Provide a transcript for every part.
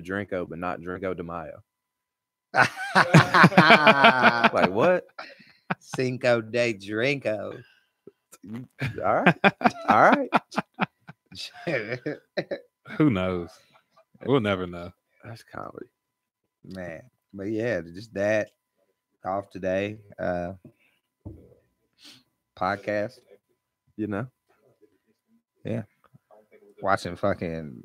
Drinko, but not Drinko de Mayo. Like Like what? Cinco de Drinko. All right, all right. Who knows? We'll never know. That's comedy. Man, but yeah, just that off today. Podcast. You know. Watching fucking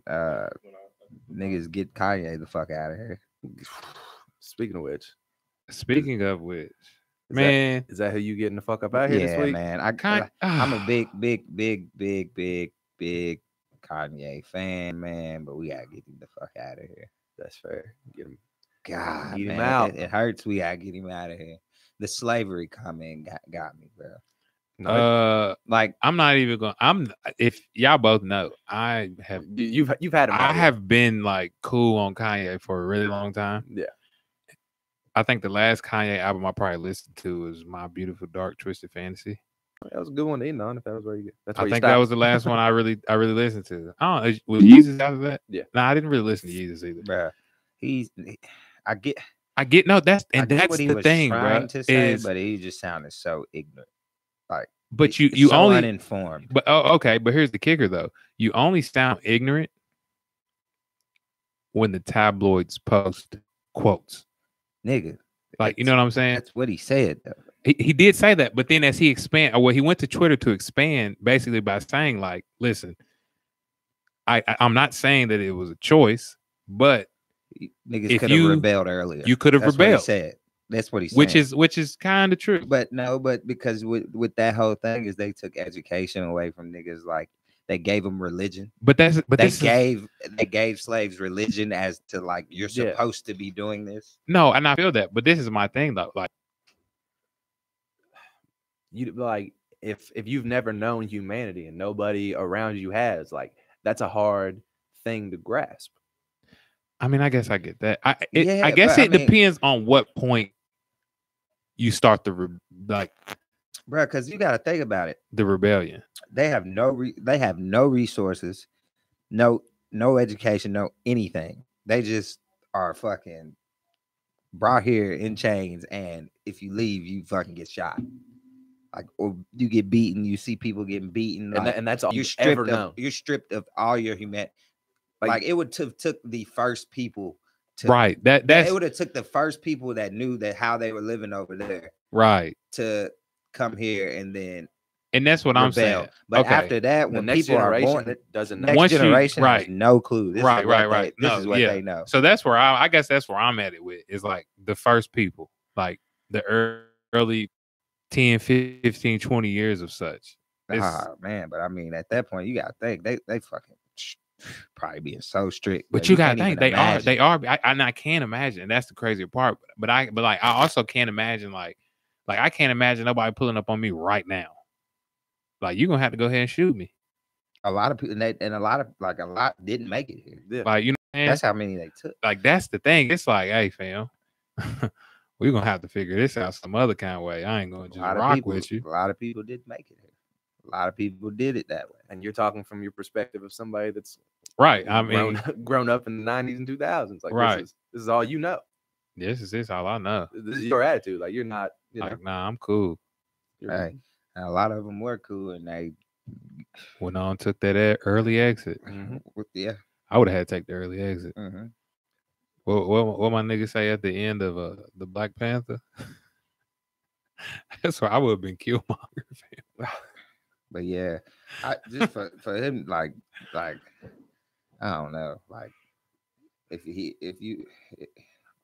niggas get Kanye the fuck out of here. Speaking of which, Speaking of which, is man, is that who you getting the fuck up out here this Yeah, week? man. I'm a big Kanye fan, man. But we gotta get him the fuck out of here. That's fair. Get him. God, Get him man, out. It hurts. We gotta get him out of here. The slavery comment got me, bro. No, Like, I'm not even going. If y'all both know, I have. you've had him. I out here. have been like cool on Kanye for a really long time. Yeah. I think the last Kanye album I probably listened to was My Beautiful Dark Twisted Fantasy. That was a good one to end on. If that was where you get. That's I where you think that stopped. was the last one I really listened to. I don't know. Was Yeezus after that? Yeah. No, I didn't really listen to Yeezus either. bro, I get I get no. That's I and get that's what he the was thing, trying bro. to say, Is but he just sounded so ignorant. Like, but you so only uninformed. But okay, but here's the kicker though. You only sound ignorant when the tabloids post quotes. Nigga. Like, you know what I'm saying? That's what he said, though. He did say that, but then as he he went to Twitter to expand basically by saying, like, listen, I'm not saying that it was a choice, but Niggas if could have you- rebelled earlier. you could have That's what he rebelled. said. That's what he said. Which is kind of true. But no, but because with that whole thing is they took education away from niggas. Like, they gave them religion. But They this gave slaves religion as to, like, you're Yeah. supposed to be doing this. no, and I feel that, but this is my thing though. Like, You like if you've never known humanity and nobody around you has, like that's a hard thing to grasp. I mean, I guess I get that. I Yeah, guess but, I it mean- depends on what point you start the Bro, because you got to think about it. the rebellion. They have no resources, no education, no anything. They just are fucking brought here in chains, and if you leave, you fucking get shot. Like, or you get beaten. You see people getting beaten, And, like, and that's all you're you've ever stripped known. of. You're stripped of all your humanity. Like, it would have took the first people to Right. That's it would have took the first people that knew that how they were living over there right. to come here and then And that's what I'm rebel. saying. But Okay. after that, The when next people are generation born, the doesn't know. next Once you- generation has right. no clue. This Right, is what right. This No, is what yeah. they know. So that's where I guess that's where I'm at it with is like the first people, like the early 10, 15, 20 years of such. It's- Man, but I mean, at that point, you gotta think they fucking probably being so strict. But bro. you gotta can't think even imagine. they are. I can't imagine. And that's the crazy part. But I also can't imagine like I can't imagine nobody pulling up on me right now. Like, you're gonna have to go ahead and shoot me. A lot of people, and a lot didn't make it here. Yeah. Like, you know what I'm saying? That's how many they took. Like, that's the thing. It's like, hey, fam, we're gonna have to figure this out some other kind of way. I ain't gonna just rock with you. A lot of people did make it here. A lot of people did it that way. And you're talking from your perspective of somebody that's Right. I mean, grown up in the 90s and 2000s. Like, Right. this is all you know. this is all I know. This is your attitude. Like, you're not, you know, Like, nah, I'm cool. you're- Hey, and a lot of them were cool, and they, Went on, took that early exit. Mhm. yeah. I would have had to take the early exit. Mhm. What my nigga say at the end of the Black Panther? That's why I would have been Killmonger, fam. But yeah, just for him, like I don't know, like if you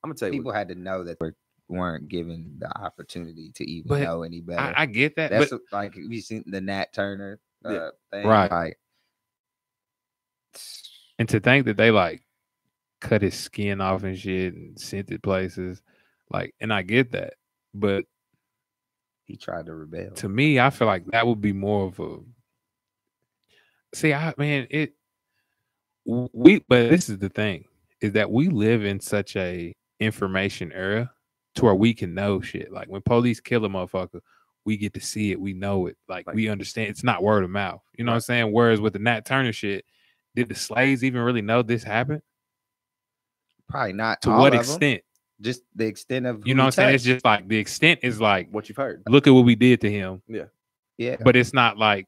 I'm gonna tell you people had to know that they weren't given the opportunity to even But know any better. I get that, That's but like you seen the Nat Turner Yeah. thing, Right. Like, and to think that they like cut his skin off and shit and sent it places, like, and I get that, but he tried to rebel. to me, I feel like that would be more of a. See, but this is the thing, is that we live in such a information era to where we can know shit. Like, when police kill a motherfucker, we get to see it, we know it, like we understand. It's not word of mouth, you know what I'm saying? Whereas with the Nat Turner shit, did the slaves even really know this happened? Probably not To all what of 'em, extent? just the extent of You who know he what I'm saying? It's touched. just like the extent is like, What you've heard. look at what we did to him. Yeah, But it's not like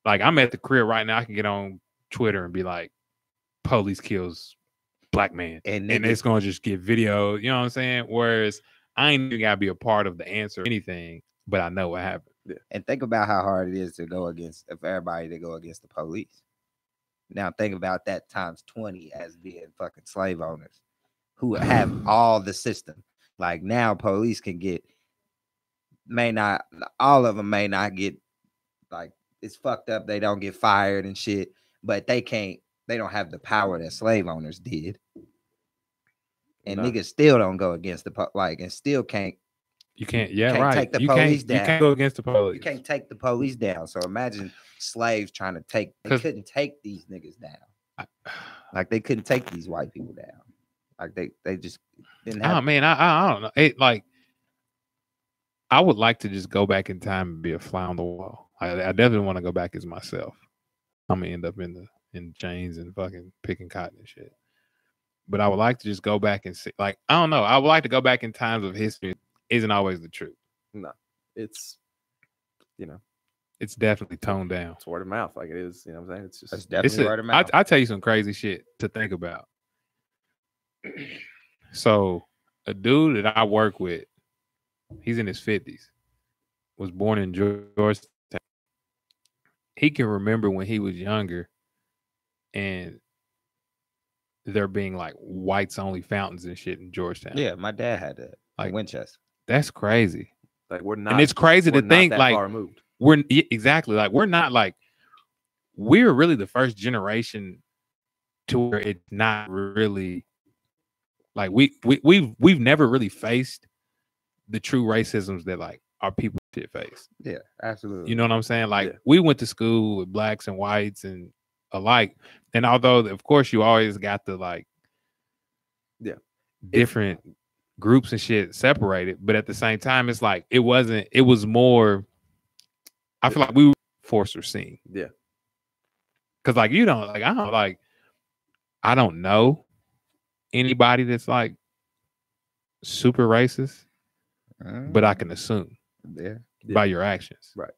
I'm at the crib right now. I can get on Twitter and be like, police kills black man. and And niggas, it's gonna just get video, you know what I'm saying? Whereas I ain't even gotta be a part of the answer or anything, but I know what happened. and think about how hard it is to go against if everybody to go against the police. Now think about that times 20 as being fucking slave owners who have all the system. Like now, police can get all of them may not get like it's fucked up. They don't get fired and shit, but they don't have the power that slave owners did. And No. niggas still don't go against the like and still can't. You can't, Can't right. take the you police You down. can't go against the police. You can't take the police down. So imagine slaves trying to take. They couldn't take these niggas down. Like they couldn't take these white people down. Like they just didn't have. Oh man, I don't know. It like I would like to just go back in time and be a fly on the wall. I definitely want to go back as myself. I'm gonna end up in chains and fucking picking cotton and shit. But I would like to just go back and see. Like I don't know. I would like to go back in times of history. Isn't always the truth. No, it's It's definitely toned down. it's word of mouth, like it is. You know what I'm saying? It's It's just definitely word of mouth. I tell you some crazy shit to think about. So a dude that I work with, he's in his 50s, was born in Georgetown. He can remember when he was younger and there being like whites only fountains and shit in Georgetown. Yeah, my dad had that. Like Like Winchester. that's crazy. like we're not. And it's crazy we're to not think that like far removed. exactly like we're really the first generation to where it's not really like we've never really faced the true racisms that like our people should face. Yeah, absolutely. You know what I'm saying? Like Yeah. we went to school with blacks and whites and alike. And although of course you always got the like different groups and shit separated, but at the same time it's like it was more I feel like we were forced or seen. Yeah. Cause like you don't like I don't know anybody that's like super racist, but I can assume Yeah. by your actions. Right.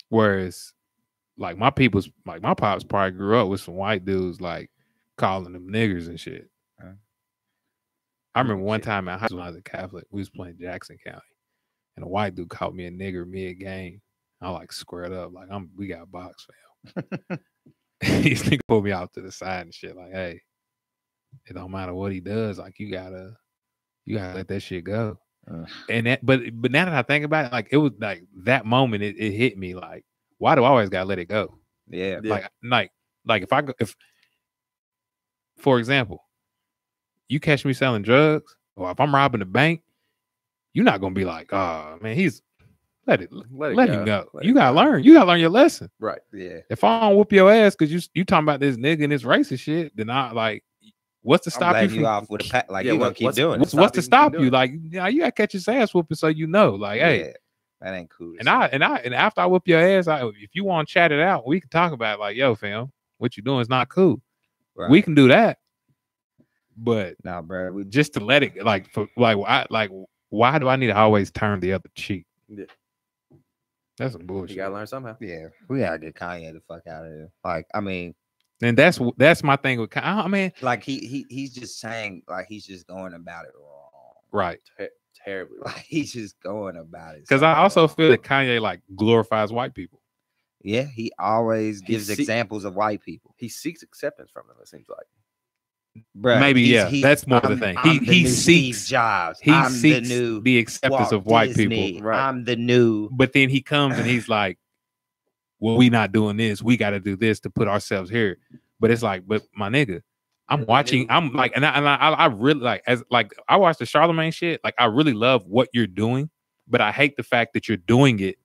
Whereas like my people's like my pops probably grew up with some white dudes like calling them niggers and shit. I remember one time in high school when I was a Catholic, we was playing Jackson County, and a white dude called me a nigger mid game. I like squared up, like we got box, fam. These niggas pulled me out to the side and shit, like, hey, it don't matter what he does, like you gotta let that shit go. And that, but now that I think about it, like it was like that moment, it hit me like, why do I always gotta let it go? Yeah. Like if for example, you catch me selling drugs, or if I'm robbing a bank, you're not gonna be like, oh man, he's let him go. You gotta learn. You gotta learn your lesson. Right. Yeah. If I don't whoop your ass because you talking about this nigga and this racist shit, then I like, what's to stop you from off with a pack? Like Yeah, you gonna keep doing it. what's to stop Keep you? doing Like, you gotta catch his ass whooping so you know, like, hey, Yeah, that ain't cool. and after I whoop your ass, if you want to chat it out, we can talk about it, like, yo, fam, what you doing is not cool. Right. We can do that, but Nah, bro. We just to let it why do I need to always turn the other cheek? Yeah. That's some You bullshit. gotta learn somehow. yeah, we gotta get Kanye the fuck out of here. Like, I mean, And that's my thing with I mean, like he's just saying like he's just going about it wrong. right. Terribly. Right. Like he's just going about it. Because so I also wrong. feel that Kanye like glorifies white people. Yeah, he always gives see- examples of white people. He seeks acceptance from them. It seems like. Bruh, Maybe, he's- yeah, that's more the I'm- thing. I'm He the new seeks- Steve Jobs. He I'm seeks the new the acceptance Walt of white Disney. people. Right. I'm the new. But then he comes and he's like, well, we not doing this. We got to do this to put ourselves here. But it's like, but my nigga, I'm watching. I'm like, and I really like, as like, I watched the Charlemagne shit. Like, I really love what you're doing, but I hate the fact that you're doing it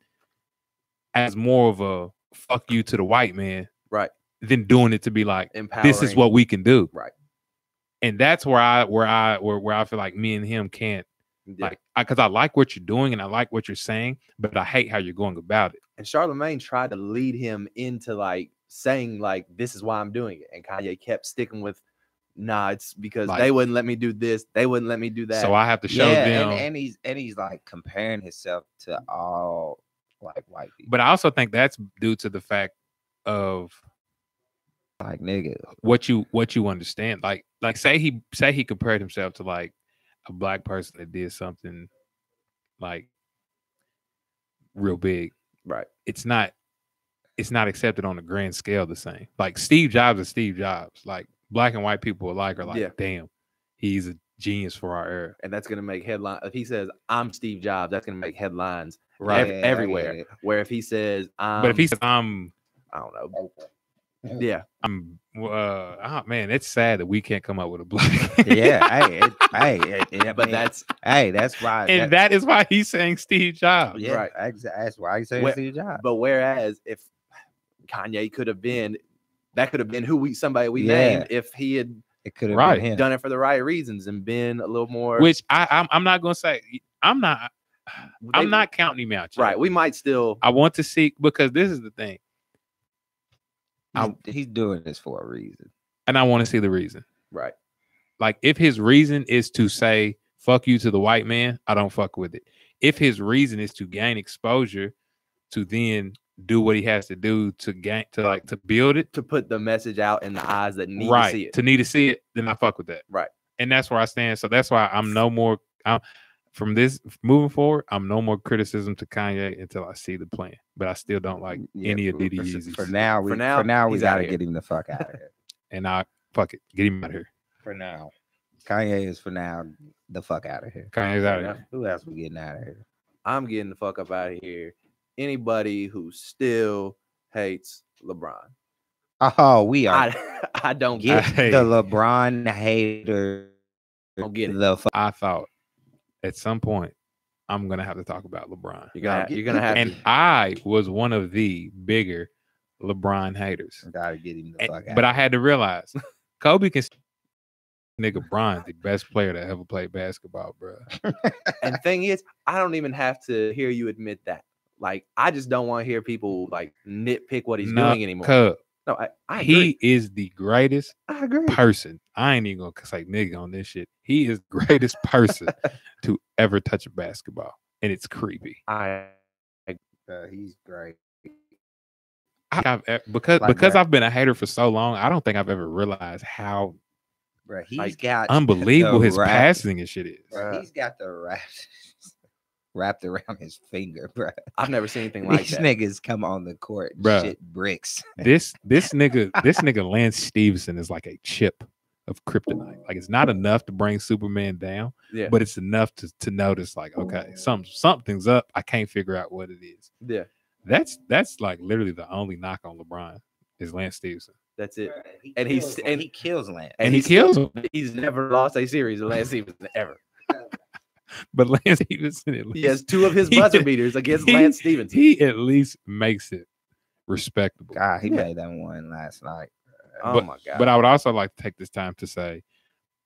as more of a fuck you to the white man, Right. than doing it to be like, Empowering. this is what we can do. Right. And that's where I feel like me and him can't. Yeah. Like, because I like what you're doing and I like what you're saying, but I hate how you're going about it. And Charlemagne tried to lead him into like saying like this is why I'm doing it, and Kanye kept sticking with nah, it's because Like- they wouldn't let me do this. They wouldn't let me do that. So I have to show them. and he's like comparing himself to all like white people. But I also think that's due to the fact of Like nigga, what you understand. Like say he compared himself to like a black person that did something like real big. right. It's not accepted on a grand scale the same. Like Steve Jobs is Steve Jobs. Like black and white people alike are like, Yeah. damn, he's a genius for our era. And that's gonna make headlines. If he says I'm Steve Jobs, that's gonna make headlines Right. Yeah, I everywhere. get it. Where if he says But if he says I don't know. Yeah. oh man, it's sad that we can't come up with a black. Yeah, But that's that's why. And that is why he's saying Steve Jobs. yeah, right. That's why he said Where- Steve Jobs. but whereas if Kanye could have been who somebody we Yeah. named if he had It could have Right. been him. done it for the right reasons and been a little more Which I'm not gonna say I'm not they- counting him out yet. right. We might still I want to see because this is the thing. He's doing this for a reason. And I want to see the reason. right. Like if his reason is to say fuck you to the white man, I don't fuck with it. If his reason is to gain exposure to then do what he has to do to build it, To put the message out in the eyes that need to see it. to need to see it, then I fuck with that. Right. And that's where I stand. So that's why I'm no more from this moving forward, I'm no more criticism to Kanye until I see the plan. But I still don't like Yeah, any of for- Diddy for- Yeezys. For now, we he's outta gotta here. get him the fuck out of here. And I fuck it. Get him out of here. For now, Kanye is for now the fuck out of here. Kanye's out of Yeah. here. Who else we getting out of here? I'm getting the fuck up out of here. Anybody who still hates LeBron. Oh, we are I don't get Hey. the LeBron hater. Don't get it. The fuck. I thought at some point I'm gonna have to talk about LeBron. You're gonna have And to. I was one of the bigger LeBron haters. Gotta get him the And- fuck out. but I had to realize Kobe can nigga Bron the best player that ever played basketball, bro. And thing is, I don't even have to hear you admit that. Like, I just don't want to hear people like nitpick what he's doing anymore. Cub, No, I he agree. is the greatest I agree. person. I ain't even gonna say nigga on this shit. He is the greatest person to ever touch a basketball, and it's creepy. He's great. Because Like, bruh. I've been a hater for so long, I don't think I've ever realized how Bro, he's Like, got unbelievable the his wrap- passing and shit is. Bro, he's got the wrapped around his finger, bro. I've never seen anything like These that. niggas come on the court, and Bruh. shit bricks. This nigga Lance Stevenson is like a chip of kryptonite. Like it's not enough to bring Superman down, Yeah. but it's enough to notice like, okay, something's up. I can't figure out what it is. Yeah. That's like literally the only knock on LeBron is Lance Stevenson. That's it. He And he's- kills- and- he kills Lance. And he he's kills still- him. He's never lost a series of Lance Stevenson ever. But Lance Stevenson at least He has two of his he- buzzer beaters against he- Lance Stevenson. he at least makes it respectable. God, he Yeah. made that one last night. Oh my god. But I would also like to take this time to say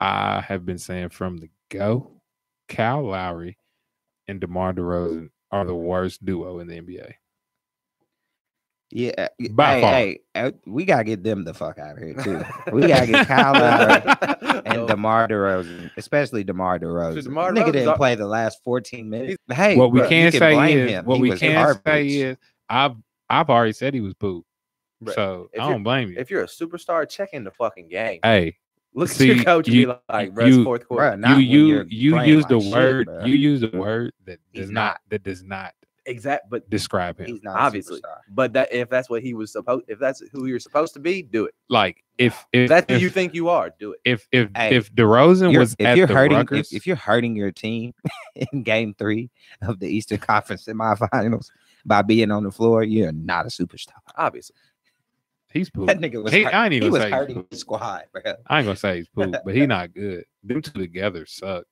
I have been saying from the go, Kyle Lowry and DeMar DeRozan are the worst duo in the NBA. Yeah, By far. we gotta get them the fuck out of here too. We gotta get Kyle Lowry and No. DeMar DeRozan, especially DeMar DeRozan. DeMar Nigga DeRozan's didn't al- play the last 14 minutes. Hey, What we bro, can you say blame is him. what He we was can garbage. say is I've already said he was poop. Right. So If I you're- don't blame you. If you're a superstar, check in the fucking game. Hey, Look at see, your coach and you- be like, bro, it's you- fourth quarter. Bruh, not when you you're playing use the like shit, word bruh. you use the word that He's does not Exact, but describe him. He's not obviously. a superstar. But that if that's what he was supposed, if that's who you're supposed to be, do it. Like if If that's who if, you think you are, do it. if Hey, DeRozan was If at you're the hurting, Rutgers, if you're hurting your team in Game 3 of the Eastern Conference semifinals by being on the floor, you're not a superstar. Obviously, he's poop. That nigga was. I ain't he even was say he's hurting poop. the squad, bro. I ain't gonna say he's poop, but he not good. Them two together suck,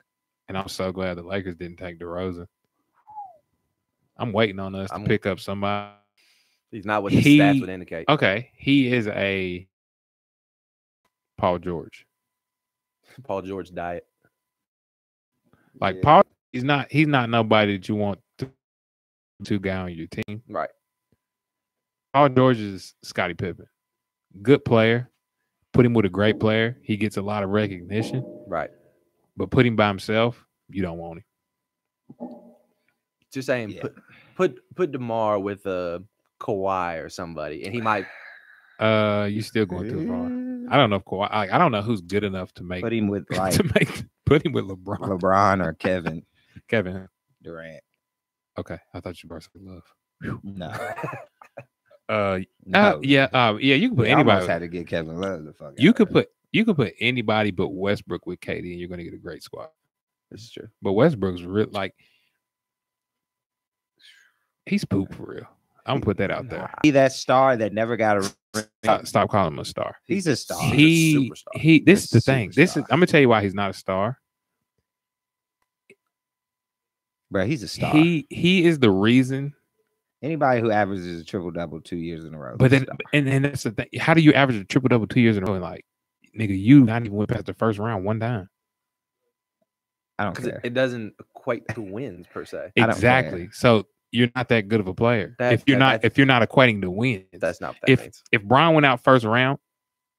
and I'm so glad the Lakers didn't take DeRozan. I'm waiting on us to I'm- pick up somebody. he's not what his He- stats would indicate. Okay, he is a Paul George. Paul George diet. Like Yeah. Paul, he's not nobody that you want to guy on your team. Right. Paul George is Scottie Pippen, good player, Put him with a great player, he gets a lot of recognition. Right. But put him by himself, you don't want him. Just saying, put DeMar with Kawhi or somebody, and he might. You still going too far. I don't know if Kawhi. I don't know who's good enough to make Put him with like put him with LeBron. LeBron or Kevin Durant. Okay, I thought you were saying Love. No. Yeah. You can put We anybody. almost had to get Kevin Love the fuck. You out could of it. you could put anybody but Westbrook with KD, and you're going to get a great squad. This is true. But Westbrook's real, like he's poop for real. I'm gonna put that out there. He that star that never got a ring. Stop calling him a star. He's a star. He superstar. This is the He's a thing. This is superstar. I'm gonna tell you why he's not a star. Bro, he's a star. He is the reason. Anybody who averages a triple double 2 years in a row. But is a then star. and that's the thing. How do you average a triple double 2 years in a row? And like, nigga, you not even went past the first round one time. I don't Because care. it doesn't equate to wins per se. I don't Exactly. care. So you're not that good of a player. That's if you're not equating to wins. That's not what that means. If Bron went out first round,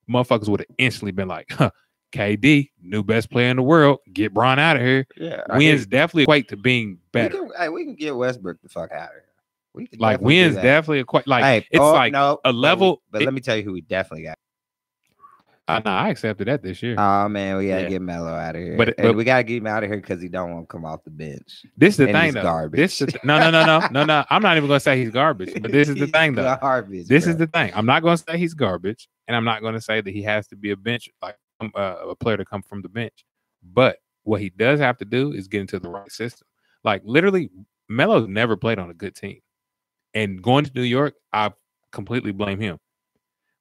motherfuckers would have instantly been like, huh, KD, new best player in the world, get Bron out of here. Yeah. Wins definitely equate to being better. We can get Westbrook the fuck out of here. We can Like definitely do wins that. definitely equate. Like Hey, it's like no, a level. But let me tell you who we definitely got. Nah, I accepted that this year. Oh man, we gotta Yeah. get Melo out of here. But- And but- we gotta get him out of here because he don't want to come off the bench. This is the and thing he's though. garbage. This is no. I'm not even gonna say he's garbage. But this is the He's thing though. Garbage, This bro. is the thing. I'm not gonna say he's garbage, and I'm not gonna say that he has to be a bench like a player to come from the bench. But what he does have to do is get into the right system. Like literally, Melo's never played on a good team, and going to New York, I completely blame him.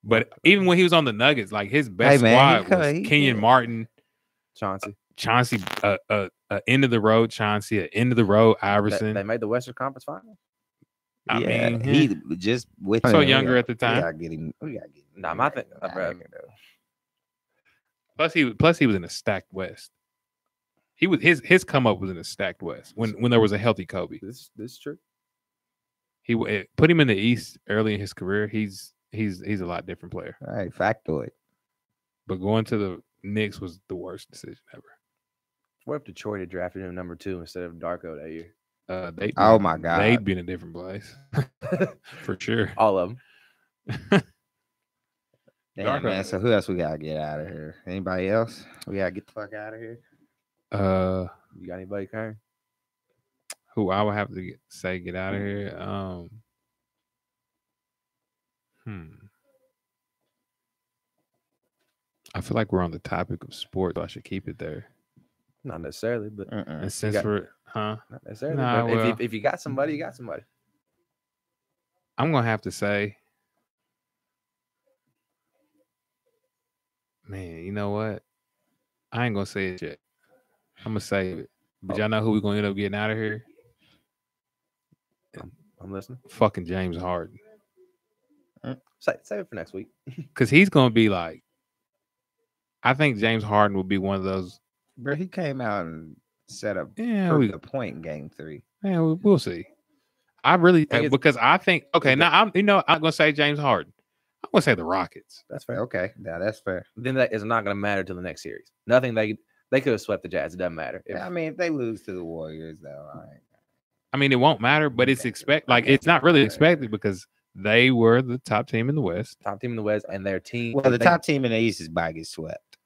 But even when he was on the Nuggets, like his best man, squad was he Kenyon good. Martin, Chauncey. end of the road Chauncey, end of the road They Iverson. made the Western Conference Final. I Yeah, mean, he just with So him, younger we at the gotta- time. We gotta get him. We gotta get him. Nah, my thing, out of bro. here, though. plus he was in a stacked West. He was his come up was in a stacked West when there was a healthy Kobe. This is true. Put him in the East early in his career. He's a lot different player. All right, factoid. But going to the Knicks was the worst decision ever. What if Detroit had drafted him number 2 instead of Darko that year? Oh my God. they'd be in a different place for sure. All of them. Damn, Darko. man. So who else we gotta get out of here? Anybody else? We gotta get the fuck out of here. You got anybody, Karen? Who I would have to get out of here. I feel like we're on the topic of sports, so I should keep it there. Not necessarily, but And since got- we're, not necessarily. Nah, but well- if you got somebody, you got somebody. I'm gonna have to say, man, you know what? I ain't gonna say it yet. I'm gonna save it. But y'all know who we're gonna end up getting out of here? I'm listening. Fucking James Harden. Save it for next week. Because he's gonna be like, I think James Harden will be one of those. Bro, he came out and set up Yeah, proved a point in game 3. we'll see. I really Think it's- because I think okay. Now I'm gonna say James Harden. I'm gonna say the Rockets. That's fair. Okay, now that's fair. Then that is not going to matter till the next series. Nothing they could have swept the Jazz. It doesn't matter. If, I mean, if they lose to the Warriors, though, all right. I mean, it won't matter, but it's it's not really expected because they were the top team in the West. top team in the West and their team. Well, the they- top team in the East is about to get swept,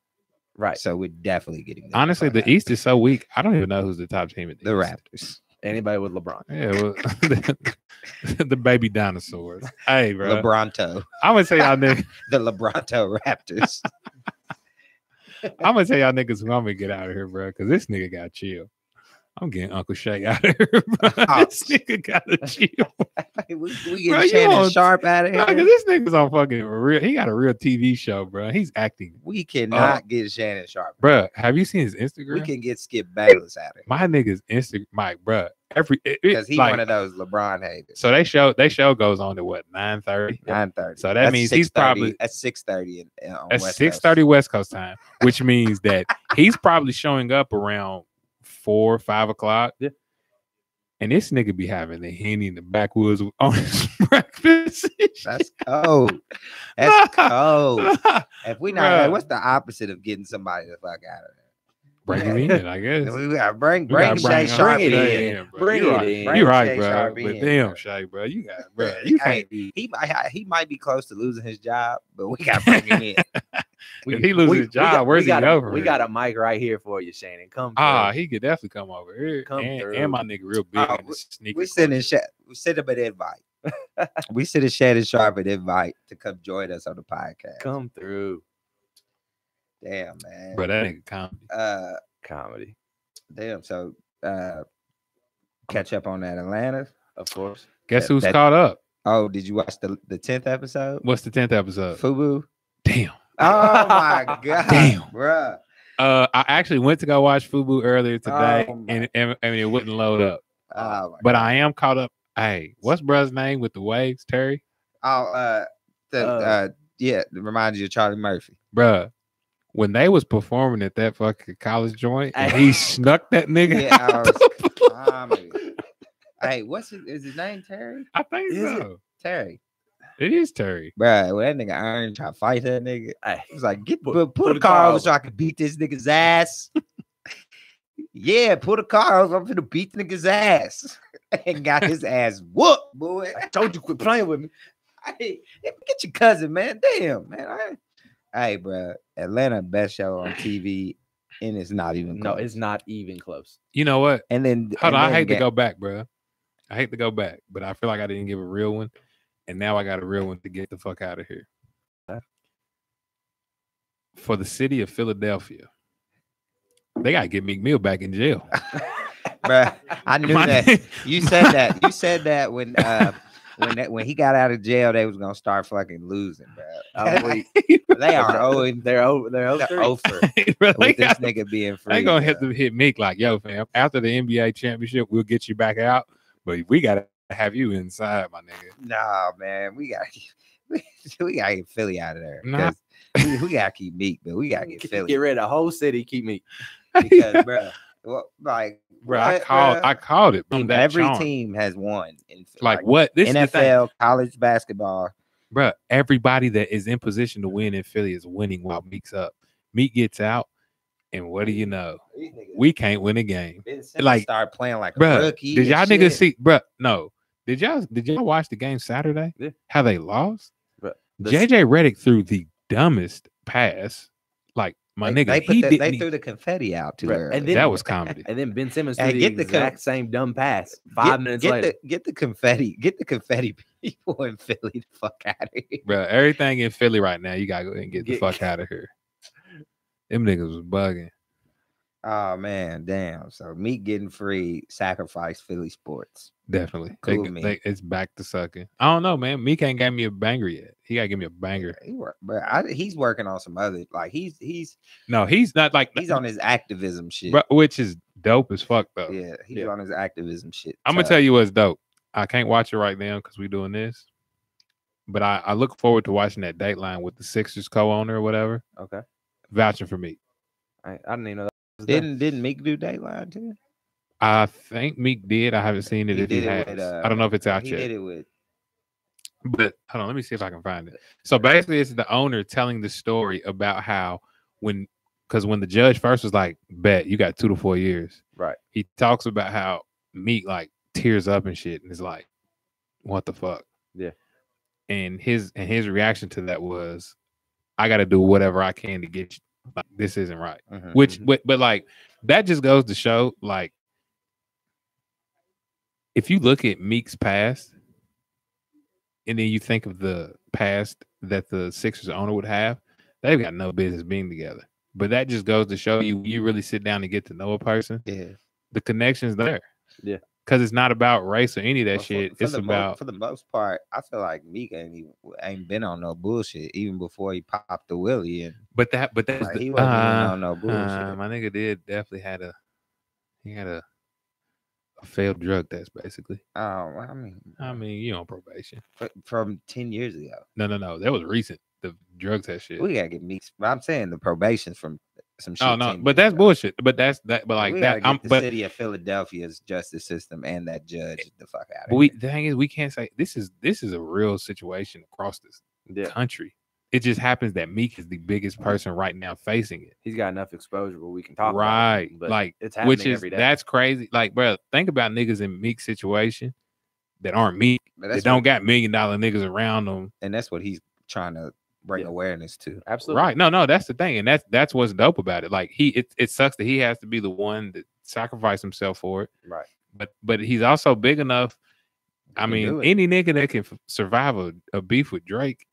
right. so we're definitely getting them Honestly, fuck the out. East is so weak. I don't even know who's the top team in the The East. Raptors, Anybody with LeBron. Yeah, well, the baby dinosaurs. Hey, bro. LeBronto, I'm gonna say y'all niggas. the LeBronto Raptors. I'm gonna tell y'all niggas who I'm gonna get out of here, bro. Because this nigga got chill. I'm getting Uncle Shay out of here, bro. This nigga gotta chill. we Bro, get you Shannon on- Sharp out of Bro, 'cause here. this nigga's on fucking real. He got a real TV show, bro. He's acting, We cannot get Shannon Sharp. bro. Have you seen his We Instagram? can get Skip Bayless out of here My nigga's Instagram, Mike, bro. because he's like, one of those LeBron haters. So they show goes on to what 9:30. 9:30. So that means he's 6:30 probably at 6:30 on at West 6:30 West Coast time, which means that he's probably showing up around 4 or 5 o'clock. Yeah. And this nigga be having the Henny in the backwoods on his breakfast. That's cold. That's cold. If we not, hey, what's the opposite of getting somebody the fuck out of there? Bring him in, I guess. We gotta bring We gotta Shay Sharp bring it in. in. bro. Bring You it right. in. You right, Shay bro. Sharp But in, damn, bro. Shay, bro, you got, bro. You can't be. He might be close to losing his job, but we gotta bring him in. If he loses his job, where's he over? We got a mic right here for you, Shannon. Come Ah, through. he could definitely come over here. Come and through. my nigga real big in the sneaker. We send culture. him an invite. We send a Shannon Sharp an invite to come join us on the podcast. Come through. Damn, man. Bro, that nigga comedy. Comedy, Damn. So, catch up on that Atlanta. of course. Guess that- who's that- caught up? Oh, did you watch the 10th episode? What's the 10th episode? Fubu. Damn. Oh my god, Damn. bruh. I actually went to go watch Fubu earlier today, Oh, my- and it wouldn't load up. Oh my But god. I am caught up. Hey, what's brother's name with the waves? Terry? Oh, yeah, it reminds you of Charlie Murphy. Bruh, when they was performing at that fucking college joint, and Hey. he snuck that nigga Yeah, out. Hey, is his name Terry? I think Is it? so. Terry. It is Terry. Bruh, when that nigga Earn try to fight that nigga, Hey, he was like, Put put a car over so I can beat this nigga's ass. Yeah, put a car over. I'm finna beat the nigga's ass. And got his ass whooped, boy. I told you quit playing with me. Hey, get your cousin, man. Damn, man. Hey, bro, Atlanta best show on TV, and it's not even No, close. it's not even close. You know what? And then Hold and on, I then hate to ga- go back, bro. I hate to go back, but I feel like I didn't give a real one, and now I got a real one to get the fuck out of here. For the city of Philadelphia, they gotta get Meek Mill back in jail. Bruh, I knew My that. nigga- You said that. You said that when he got out of jail, they was gonna start fucking losing, bro. They are owing. They're over. They're over. They're over Bro, they with this got- nigga being free. they gonna bro. hit Meek like, yo, fam. After the NBA championship, we'll get you back out, but we gotta have you inside, my nigga. Nah, man, we gotta get Philly out of there. Nah. 'Cause we gotta keep Meek, but we gotta get Philly. Get rid of the whole city. Keep me. Because, bro, like, Bro, what, I called it. Bro, that every charm. team has won in Philly. Like what? This is the thing. NFL, college basketball. Bro, everybody that is in position to win in Philly is winning while Meek's up. Meek gets out, and what do you know? We can't win a game. like, Like, start playing like a Bro, rookie. did y'all and niggas shit. see? Bro, no. Did y'all watch the game Saturday? Yeah. How they lost? Bruh, JJ Redick threw the dumbest pass. Like my nigga, They threw the confetti out too Bruh, early. and then- that was comedy. And then Ben Simmons Hey, threw the get the exact same dumb pass 5 minutes later. Get the confetti people in Philly the fuck out of here. Bro, everything in Philly right now, you gotta go ahead and get the Get- fuck out of here. Them niggas was bugging. Oh man, damn. So Meek getting free, sacrifice Philly sports. Definitely. Cool, Meek. It's back to sucking. I don't know, man. Meek ain't got me a banger yet. He gotta give me a banger. He's working on some other like he's No, he's not like on his activism shit. bro, which is dope as fuck though. Yeah, he's Yeah. on his activism shit. I'm gonna tell you what's dope. I can't watch it right now because we're doing this. But I look forward to watching that Dateline with the Sixers co-owner or whatever. Okay. Vouching for me. I didn't even know that. Was done. Didn't Meek do Dateline too? I think Meek did. I haven't seen it He if he did it has. with, I don't know if it's out He yet. did it with But hold on, let me see if I can find it. So basically, it's the owner telling the story about how because when the judge first was like, "Bet you got 2 to 4 years," Right. he talks about how Meek like tears up and shit, and is like, "What the fuck?" Yeah. And his reaction to that was, "I got to do whatever I can to get you. Like, this isn't right." Mhm. Which, but like that just goes to show, like, if you look at Meek's past, and then you think of the past that the Sixers owner would have, they've got no business being together. But that just goes to show you really sit down and get to know a person, yeah. the connection's there. Yeah. Because it's not about race or any of that But shit. for It's the about for the most part, I feel like Meek ain't been on no bullshit even before he popped the Willie and but that's like, he wasn't even on no bullshit. my nigga definitely had a failed drug test, basically. I mean, You on probation. from 10 years ago. No. That was recent. The drug test shit. We gotta get Meek. I'm saying the probation's from some shit. Oh no, team but to that's do. bullshit. But that's that. But like We that. gotta get the But city of Philadelphia's justice system and that judge the fuck out but of we here. the thing is we can't say this is a real situation across this Yeah, country. It just happens that Meek is the biggest person right now facing it. he's got enough exposure where we can talk Right. about it. But Like it's happening which is every day. that's crazy. Like, bro, think about niggas in Meek's situation that aren't Meek. But That that's don't what, got $1 million niggas around them. and that's what he's trying to bring Yeah. awareness to. Absolutely. Right. No, that's the thing. And that's what's dope about it. Like it sucks that he has to be the one that sacrifice himself for it. Right. But he's also big enough. I can mean, do it. any nigga that can survive a beef with Drake,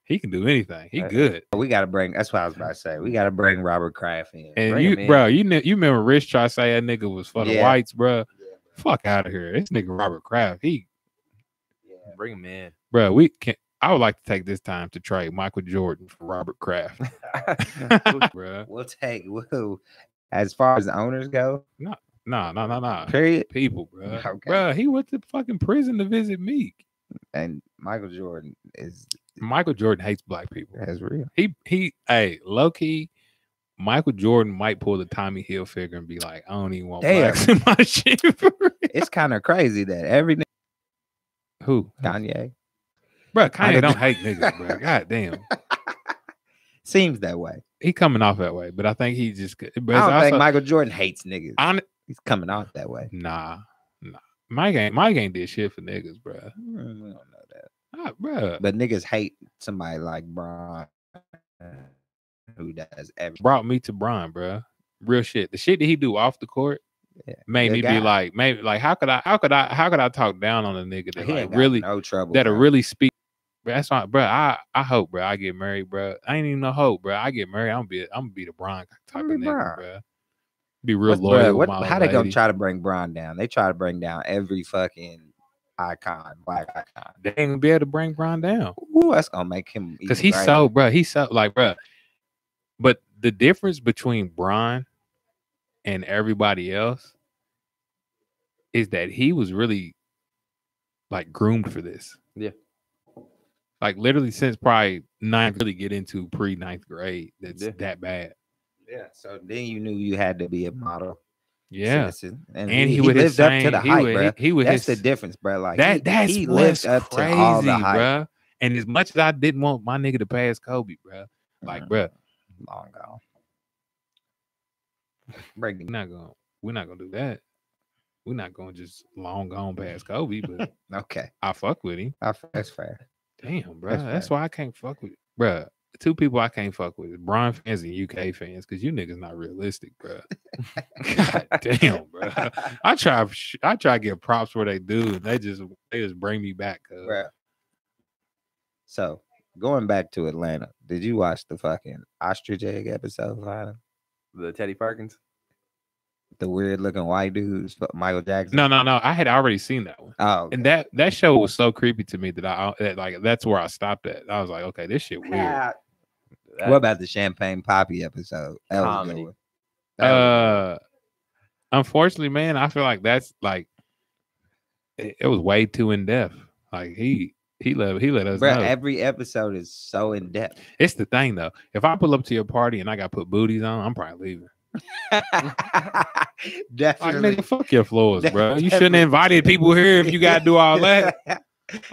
he can do anything. He good. We gotta bring. That's what I was about to say. We gotta bring Robert Kraft in. And Bring him in. bro, you remember Rich try to say that nigga was for the Yeah. whites, bro. Fuck out of here. This nigga Robert Kraft. Bring him in. Bro, we can. I would like to take this time to trade Michael Jordan for Robert Kraft, bro. We'll take. We'll, as far as the owners go, No. period. People, bro. Okay. Bro, he went to fucking prison to visit Meek. And Michael Jordan is Michael Jordan hates black people. that's real. Hey, low key, Michael Jordan might pull the Tommy Hilfiger and be like, I don't even want Damn. blacks in my shit. For real. It's kind of crazy that every Who? Kanye Bro, Kanye don't hate niggas, bro. God damn. seems that way. He coming off that way, but I think he just. But I it's don't think also- Michael Jordan hates niggas. He's coming out that way. Nah. Mike ain't did shit for niggas, bro. We don't know that. Bro. But niggas hate somebody like Bron, who does everything. Brought me to Bron, bro. Real shit. The shit that he do off the court made good me guy. be like, maybe like how could I talk down on a nigga that He like ain't got really no trouble. that'll bro. really speak. Bro, that's why, bro. I hope, bro, I get married, bro. I ain't even no hope, bro. I get married, I'm gonna be the Bron type of Be nigga, Bron. bro. Be real What's- loyal. bruh, with my how old they gonna lady. try to bring Bron down? They try to bring down every fucking icon, black icon. They ain't gonna be able to bring Bron down Ooh, that's gonna make him because even he's greater. he's so like, bro. But the difference between Bron and everybody else is that he was really like groomed for this. Yeah. Like literally since probably ninth, really get into pre-ninth grade. That's Yeah. that bad. Yeah. So then you knew you had to be a model. Yeah. Citizen. And he would his lived up to same- the he hype, would- bro. he would That's his- the difference, bro. Like That's he what's lived up crazy, to all the hype. bruh. And as much as I didn't want my nigga to pass Kobe, bruh, like, bruh, long gone. we're not gonna do that. We're not gonna just long gone past Kobe, but Okay, I fuck with him. that's fair. Damn, bro. That's That's fair. why I can't fuck with, bruh. Two people I can't fuck with is Bron fans and UK fans because you niggas not realistic, bruh. God damn, bro. I try to get props where they do, and they just bring me back. Cause Bruh. So going back to Atlanta, did you watch the fucking ostrich egg episode? Finally? The Teddy Perkins. The weird looking white dudes, Michael Jackson. no, I had already seen that one. Oh, And that show was so creepy to me that that's where I stopped at. I was like, okay, this shit weird. That- what about the Champagne Poppy episode? That was a good Comedy. one. That was Unfortunately, man, I feel like that's like it was way too in depth. Like he let us Bro, know. every episode is so in depth. It's the thing though. If I pull up to your party and I got put booties on, I'm probably leaving. Like Definitely. nigga, fuck your floors, bro. You shouldn't Definitely. have invited people here if you gotta do all that.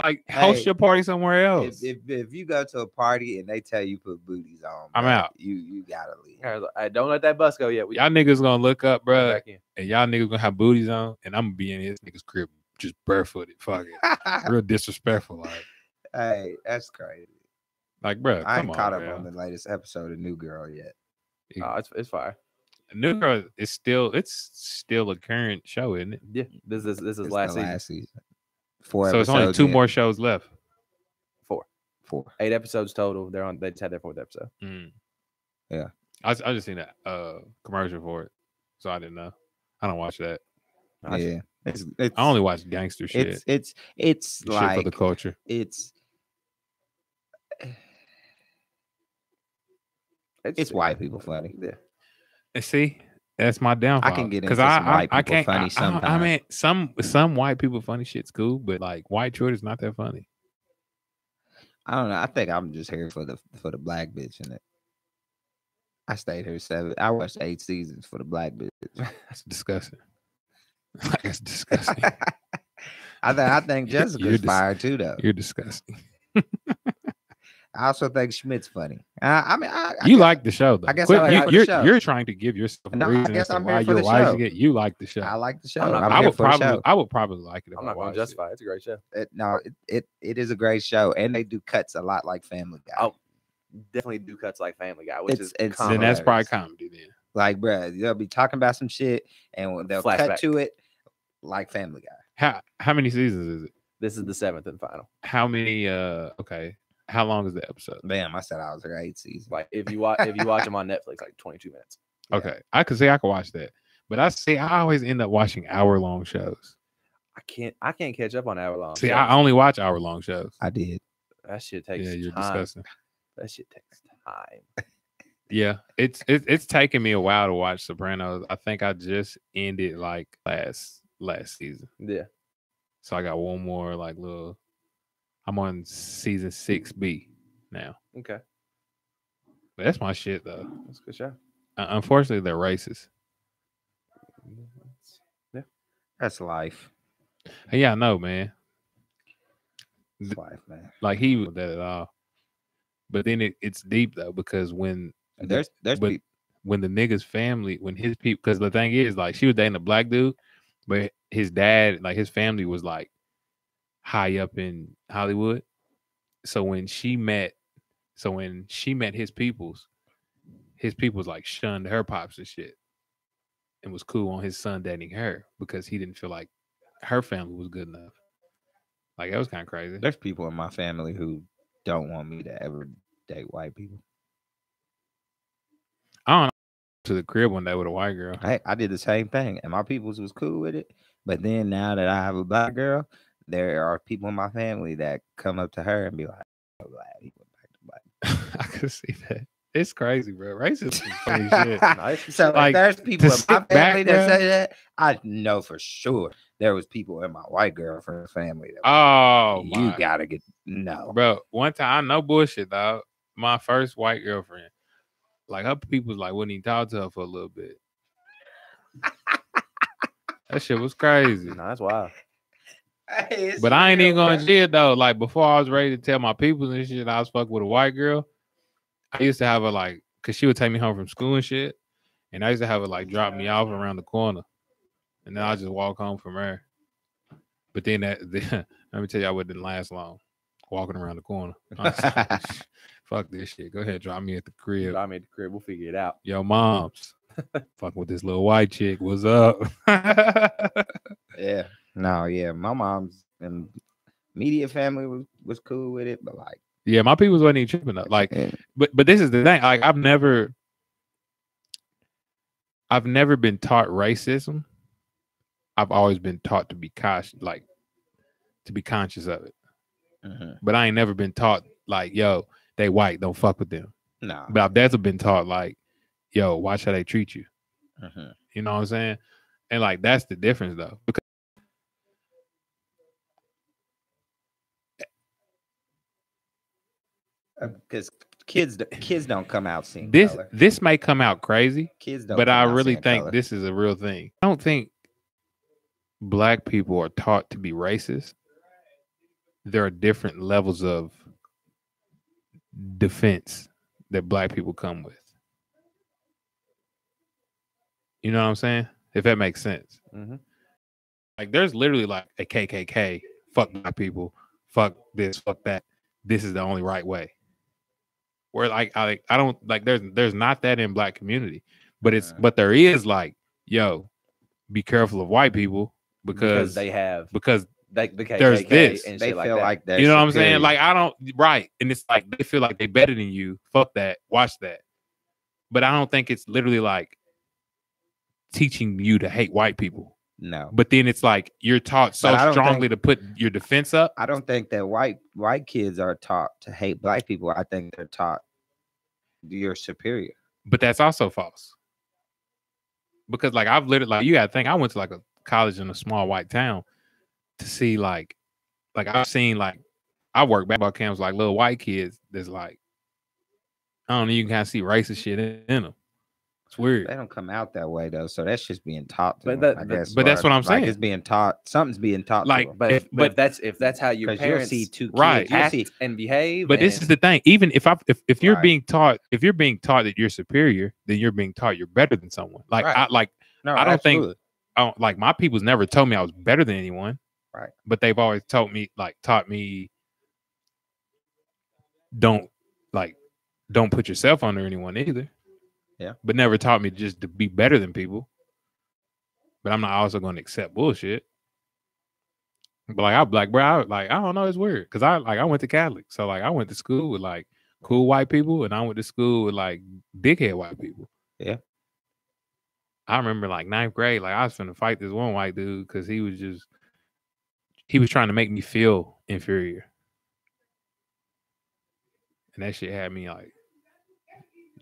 Like host Hey, your party somewhere else. if you go to a party and they tell you put booties on, I'm bro, out. You gotta leave. Hey, don't let that bus go yet. We Y'all niggas gonna look up, go bro, back in. and y'all niggas gonna have booties on, and I'm gonna be in his niggas crib just barefooted. Fuck it. Real disrespectful. Hey, that's crazy. Like, bro, I come ain't caught up bro. on the latest episode of New Girl yet. Oh, it's fire. New Girl is still a current show, isn't it? Yeah, this is It's last the season. last season. 4 So it's only episodes 2 in. more shows left. 4. 8 episodes total. They just had their 4th episode. Yeah. I just seen that commercial for it, so I didn't know. I don't watch that. Yeah. It's I only watch gangster shit. it's Shit like for the culture. it's white people funny. Yeah. And see, that's my downfall. can get because into some white I people can't. funny I sometimes. mean, some white people funny shit's cool, but like white Jordan's not that funny. I don't know. I think I'm just here for the black bitch in it. I stayed here 7. I watched 8 seasons for the black bitch. That's disgusting. That's disgusting. I think Jessica's fire too, though. You're disgusting. I also think Schmidt's funny. I mean, you like the show, though. I guess Quit, I like you're, the show. you're trying to give yourself a No, I reason guess as to I'm why here for you're the watching show. it. You like the show. I like the show. I'm not- I'm I here would for the probably, show. I would probably like it. If I'm I not going watched to justify it. It's a great show. It is a great show, and they do cuts a lot like Family Guy. Oh, definitely do cuts like Family Guy, which is It's- Then that's probably hilarious. comedy. Then Like, bruh, they'll be talking about some shit, and they'll cut Flashback. to it like Family Guy. how many seasons is it? This is the 7th and final. How many? Okay, how long is the episode? Damn, I said I was here 8 seasons. Like if you watch them on Netflix, like 22 minutes. Yeah. Okay, I could watch that, but I always end up watching hour-long shows. I can't catch up on hour-long. See, shows. I only watch hour-long shows. I did. That shit takes Yeah, you're time. disgusting. That shit takes time. Yeah, it's taken me a while to watch Sopranos. I think I just ended like last season, Yeah. so I got one more like little. I'm on season 6B now. Okay. But that's my shit though. That's a good show. Unfortunately, they're racist. Yeah. That's life. Yeah, I know, man. That's life, man. Like he was that at all. But then it's deep though because when There's but people. when the nigga's family, when his people, because the thing is, like, she was dating a black dude, but his dad, like, his family was like high up in Hollywood. So when she met his peoples like shunned her pops and shit, and was cool on his son dating her because he didn't feel like her family was good enough. Like that was kind of crazy. There's people in my family who don't want me to ever date white people. I don't know. To the crib one day with a white girl. I did the same thing, and my peoples was cool with it. But then now that I have a black girl, there are people in my family that come up to her and be like, "I'm glad he went back to black." I could see that. It's crazy, bro. Racism is funny shit. Nice. So Like, like, there's people to in my sit back, family that bruh. say that. I know for sure there was people in my white girlfriend family that Oh, you my. gotta get no. Bro, one time, no bullshit, dog. My first white girlfriend, like her people like wouldn't even talk to her for a little bit. That shit was crazy. No, that's wild. But I ain't even gonna shit though. Like before I was ready to tell my people and shit, I was fucking with a white girl. I used to have her like, cause she would take me home from school and shit. And I used to have her like drop me off around the corner. And then I'll just walk home from her. But then let me tell y'all what didn't last long. Walking around the corner. I was like, fuck this shit. Go ahead, drop me at the crib. I'm at the crib. We'll figure it out. Yo, moms. Fucking with this little white chick. What's up? Yeah. No, yeah. My mom's and immediate family was cool with it, but like Yeah, my people wasn't even tripping up. Like, yeah. but this is the thing. Like, I've never been taught racism. I've always been taught to be conscious, like to be conscious of it. Mhm. But I ain't never been taught like, yo, they white, don't fuck with them. No. But I've definitely been taught like, yo, watch how they treat you. Mhm. You know what I'm saying? And like that's the difference though. Because kids don't come out seeing This color. this may come out crazy, Kids don't but come I out really seeing think color. this is a real thing. I don't think black people are taught to be racist. There are different levels of defense that black people come with. You know what I'm saying? If that makes sense. Mm-hmm. Like there's literally like a KKK, fuck black people, fuck this, fuck that. This is the only right way. Where like I don't like there's not that in black community, but there is like, yo, be careful of white people because they have because the KKK there's this. and They shit like feel that. like they're you know what I'm superior. saying? Like I don't right, and it's like they feel like they better than you. Fuck that, watch that. But I don't think it's literally like teaching you to hate white people. No. But then it's like you're taught so But I don't strongly think- to put your defense up. I don't think that white kids are taught to hate black people. I think they're taught you're superior. But that's also false. Because like I've literally like you gotta think I went to like a college in a small white town to see like I've seen like I work basketball camps like little white kids that's like I don't know, you can kind of see racist shit in them. It's weird. They don't come out that way though, so that's just being taught to But them, that- I but- guess. but that's or, what I'm like, saying. it's being taught. Something's being taught Like, to them. But But- if that's how your Because you'll parents see two kids, Right. you'll act see, and behave. But this and- is the thing. Even if you're Right. being taught, that you're superior, then you're being taught you're better than someone. Like Right. I don't absolutely. think like my people's never told me I was better than anyone. Right. But they've always taught me don't put yourself under anyone either. Yeah. But never taught me just to be better than people. But I'm not also going to accept bullshit. But like I don't know, it's weird because I went to Catholic, so like I went to school with like cool white people, and I went to school with like dickhead white people. Yeah. I remember like 9th grade, like I was finna fight this one white dude because he was trying to make me feel inferior, and that shit had me like,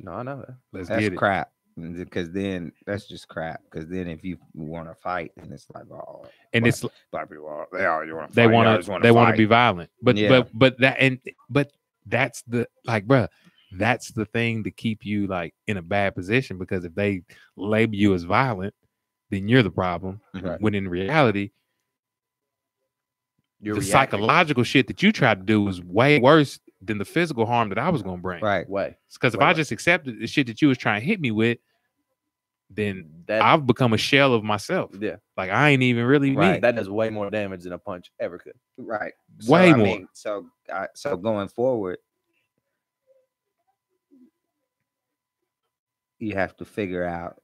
No, I know that. let's That's get it. crap. Because then that's just crap. Because then if you want to fight, then it's like, oh, And it's black people, they always want to. they want to be violent, but Yeah. but that's the like, bruh, that's the thing to keep you like in a bad position, because if they label you as violent, then you're the problem. Right. When in reality, You're the reacting psychological shit that you tried to do was way worse than the physical harm that I was gonna bring. Right. way. Because if Right, I right. just accepted the shit that you was trying to hit me with, then That I've become a shell of myself. yeah, Like I ain't even really Right. me. that does way more damage than a punch ever could. Right. Way I more. mean, so going forward, you have to figure out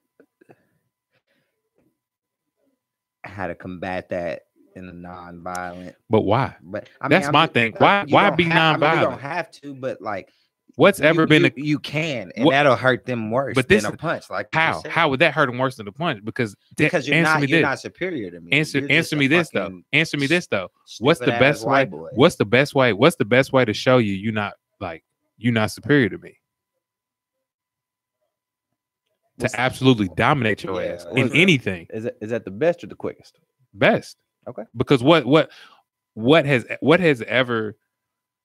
how to combat that in a non-violent. But why? But I mean, That's my thing. Why you why don't be have- I mean, you nonviolent? don't have to, but like, What's ever you, been you, a you can, and What- that'll hurt them worse But this than a is- punch. Like you how? said. How would that hurt them worse than a punch? Because Because you're answer not me you're this. not superior to me. Answer You're just a me this though. fucking Answer me this though. What's the stupid-ass best way? white boy. What's the best way? What's the best way to show you you're not superior to me? What's To the- absolutely dominate your Yeah, ass what's in the- anything. Is that the best or the quickest? Best. Okay. Because what has ever,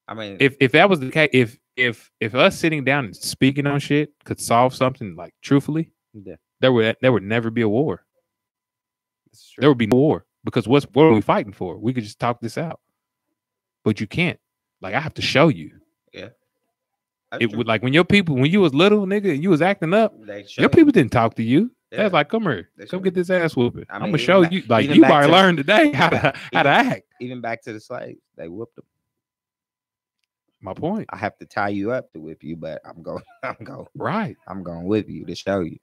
I mean, if that was the case, if us sitting down and speaking on shit could solve something like truthfully, Yeah, there would never be a war. this is true. There would be no war, because what are we fighting for? We could just talk this out, but you can't. Like I have to show you. that's It true. would like when you was little, nigga, and you was acting up. They show Your you. people didn't talk to you. They Yeah. was like, "Come here, They come show get this ass whooping. I I'm mean, gonna show even you." Like even you back already to- learned today how to act. Even back to the slaves, they whooped them. My point, I have to tie you up to whip you, but I'm going right? to whip you to show you.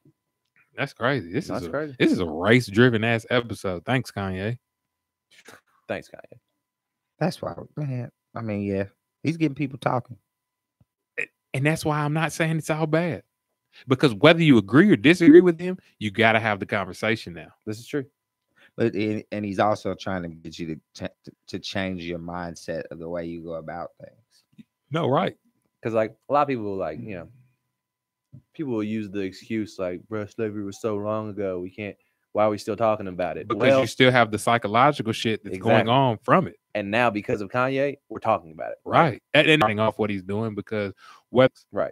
That's crazy. This That's is crazy. this is a race driven ass episode. Thanks, Kanye. Thanks, Kanye. That's why, man. I mean, yeah, he's getting people talking. And that's why I'm not saying it's all bad, because whether you agree or disagree with him, you got to have the conversation now. This is true. But and he's also trying to get you to change your mindset of the way you go about things. No, right? Because like a lot of people like people will use the excuse like, "Bro, slavery was so long ago. We can't. Why are we still talking about it?" Because Well, you still have the psychological shit that's going Exactly. on from it. and now because of Kanye, we're talking about it. Right. And starting off what he's doing, because what Right.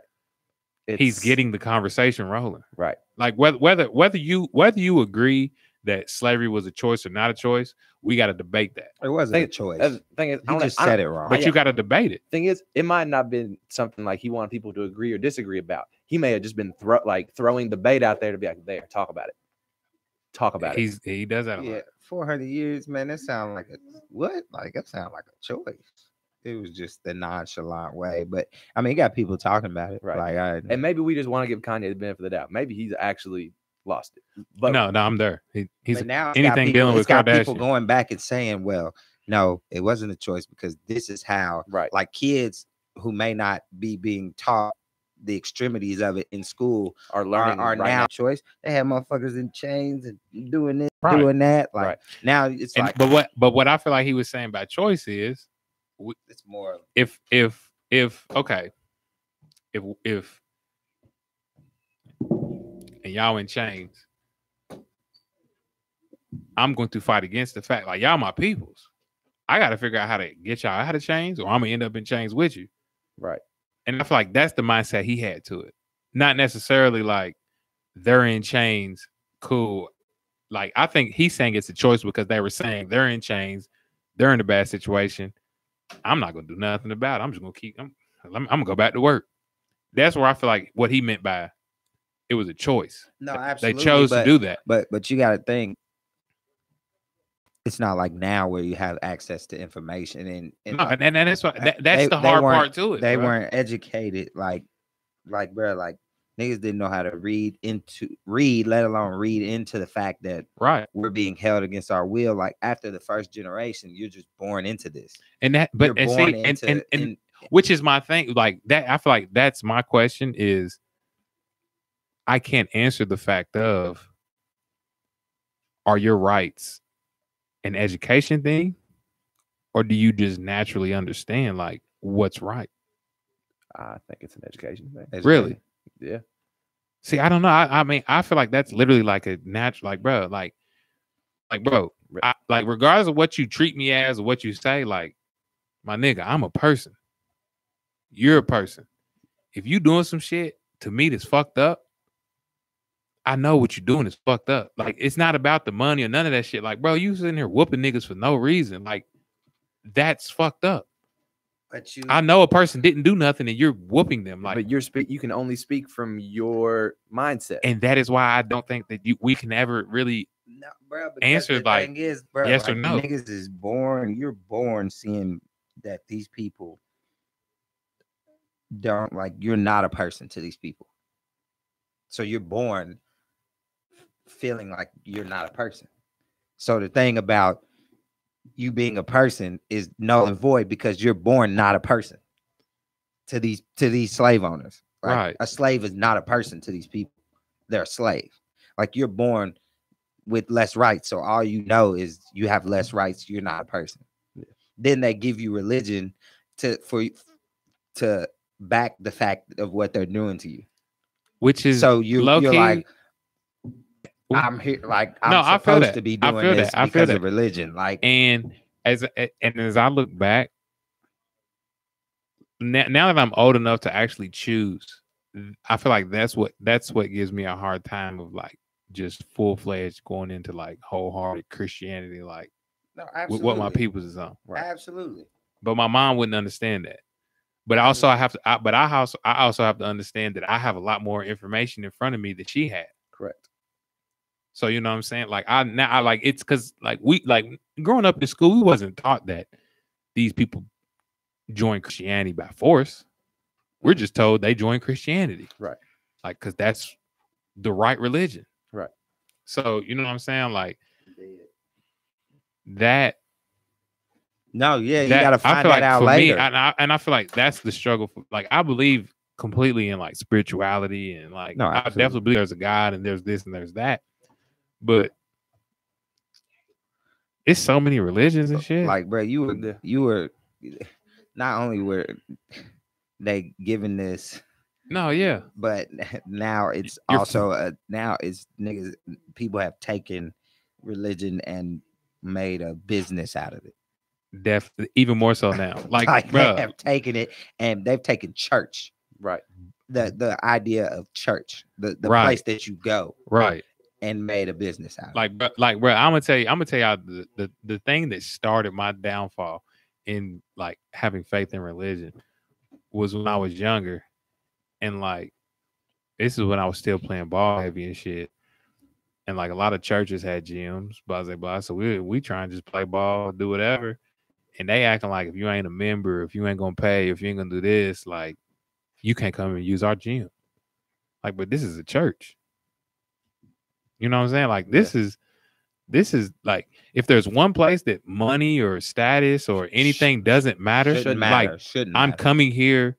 he's It's- getting the conversation rolling. right. Like whether you agree that slavery was a choice or not a choice, we got to debate that. It wasn't Thing- a choice. The thing is, He just said it wrong. But yeah. you got to debate it. Thing is, it might not have been something like he wanted people to agree or disagree about. He may have just been throwing the bait out there to be like, "There, talk about it. Talk about it." He does that a Yeah, lot. 400 years, man. That sound like a what? Like that sound like a choice. It was just the nonchalant way, but I mean, you got people talking about it. Right. Like, And maybe we just want to give Kanye the benefit of the doubt. Maybe he's actually lost it. But No, I'm there. He's but now it's anything got people, dealing with it's got people Kardashian. going back and saying, "Well, no, it wasn't a choice because this is how." right. Like kids who may not be being taught the extremities of it in school Are learning are right now choice. They have motherfuckers in chains and doing this, Right. doing that. Like Right. now, it's And, like but what I feel like he was saying by choice is, it's more. if okay, if and y'all in chains, I'm going to fight against the fact like y'all my peoples. I got to figure out how to get y'all out of chains, or I'm gonna end up in chains with you. Right. And I feel like that's the mindset he had to it. Not necessarily like they're in chains. Cool. Like, I think he's saying it's a choice because they were saying they're in chains. They're in a bad situation. I'm not going to do nothing about it. I'm just going to keep them. I'm going to go back to work. That's where I feel like what he meant by it was a choice. No, absolutely. They chose to do that. But you got to think, it's not like now where you have access to information and No, and that's what that's the hard part to it. They bro. weren't educated bro, like niggas didn't know how to read, let alone read into the fact that right. we're being held against our will. Like after the first generation, you're just born into this. And that, but and see, and which is my thing. Like that, I feel like that's my question is I can't answer the fact of are your rights an education thing, or do you just naturally understand like what's right? I think it's an education thing. Really? Yeah. See, I don't know. I mean, I feel like that's literally like a natural, like, bro, bro, like, regardless of what you treat me as or what you say, like, my nigga, I'm a person. You're a person. If you doing some shit to me that's fucked up, I know what you're doing is fucked up. Like, it's not about the money or none of that shit. Like, bro, you sitting here whooping niggas for no reason. Like, that's fucked up. But I know a person didn't do nothing and you're whooping them. Like, but you can only speak from your mindset. And that is why I don't think that we can ever really answer like yes or no. Niggas is born. You're born seeing that these people don't like. You're not a person to these people. So you're born feeling like you're not a person. So the thing about you being a person is null and void because you're born not a person to these slave owners. Like, right. A slave is not a person to these people. They're a slave. Like you're born with less rights. So all you know is you have less rights. You're not a person. Yeah. Then they give you religion to back the fact of what they're doing to you. Which is so you're like, I'm here, like I'm supposed to be doing this because of religion. Like, and as I look back, now that I'm old enough to actually choose, I feel like that's what gives me a hard time of like just full-fledged going into like wholehearted Christianity, like with what my peoples is on. Right. Absolutely. But my mom wouldn't understand that. But also I also have to understand that I have a lot more information in front of me that she had. Correct. So you know what I'm saying? Like I like it's because like we like growing up in school, we wasn't taught that these people join Christianity by force. We're just told they join Christianity. Right. Like because that's the right religion. Right. So you know what I'm saying? Like that. No, yeah, you gotta find that out later. Me, and I feel like that's the struggle. Like I believe completely in like spirituality and like I definitely believe there's a God and there's this and there's that. But it's so many religions and shit. Like, bro, you were not only were they giving this, no, yeah, but now it's also now it's niggas. People have taken religion and made a business out of it. Definitely, even more so now. Like they have taken it and they've taken church. Right. The idea of church, the right. place that you go. Right. And made a business out of it. Like, bro, I'm gonna tell y'all the thing that started my downfall in like having faith in religion was when I was younger, and like this is when I was still playing ball heavy and shit, and like a lot of churches had gyms, blah blah blah. So we try and just play ball, do whatever, and they acting like if you ain't a member, if you ain't gonna pay, if you ain't gonna do this, like you can't come and use our gym. Like, but this is a church. You know what I'm saying? Like this is like if there's one place that money or status or anything doesn't matter, I'm coming here.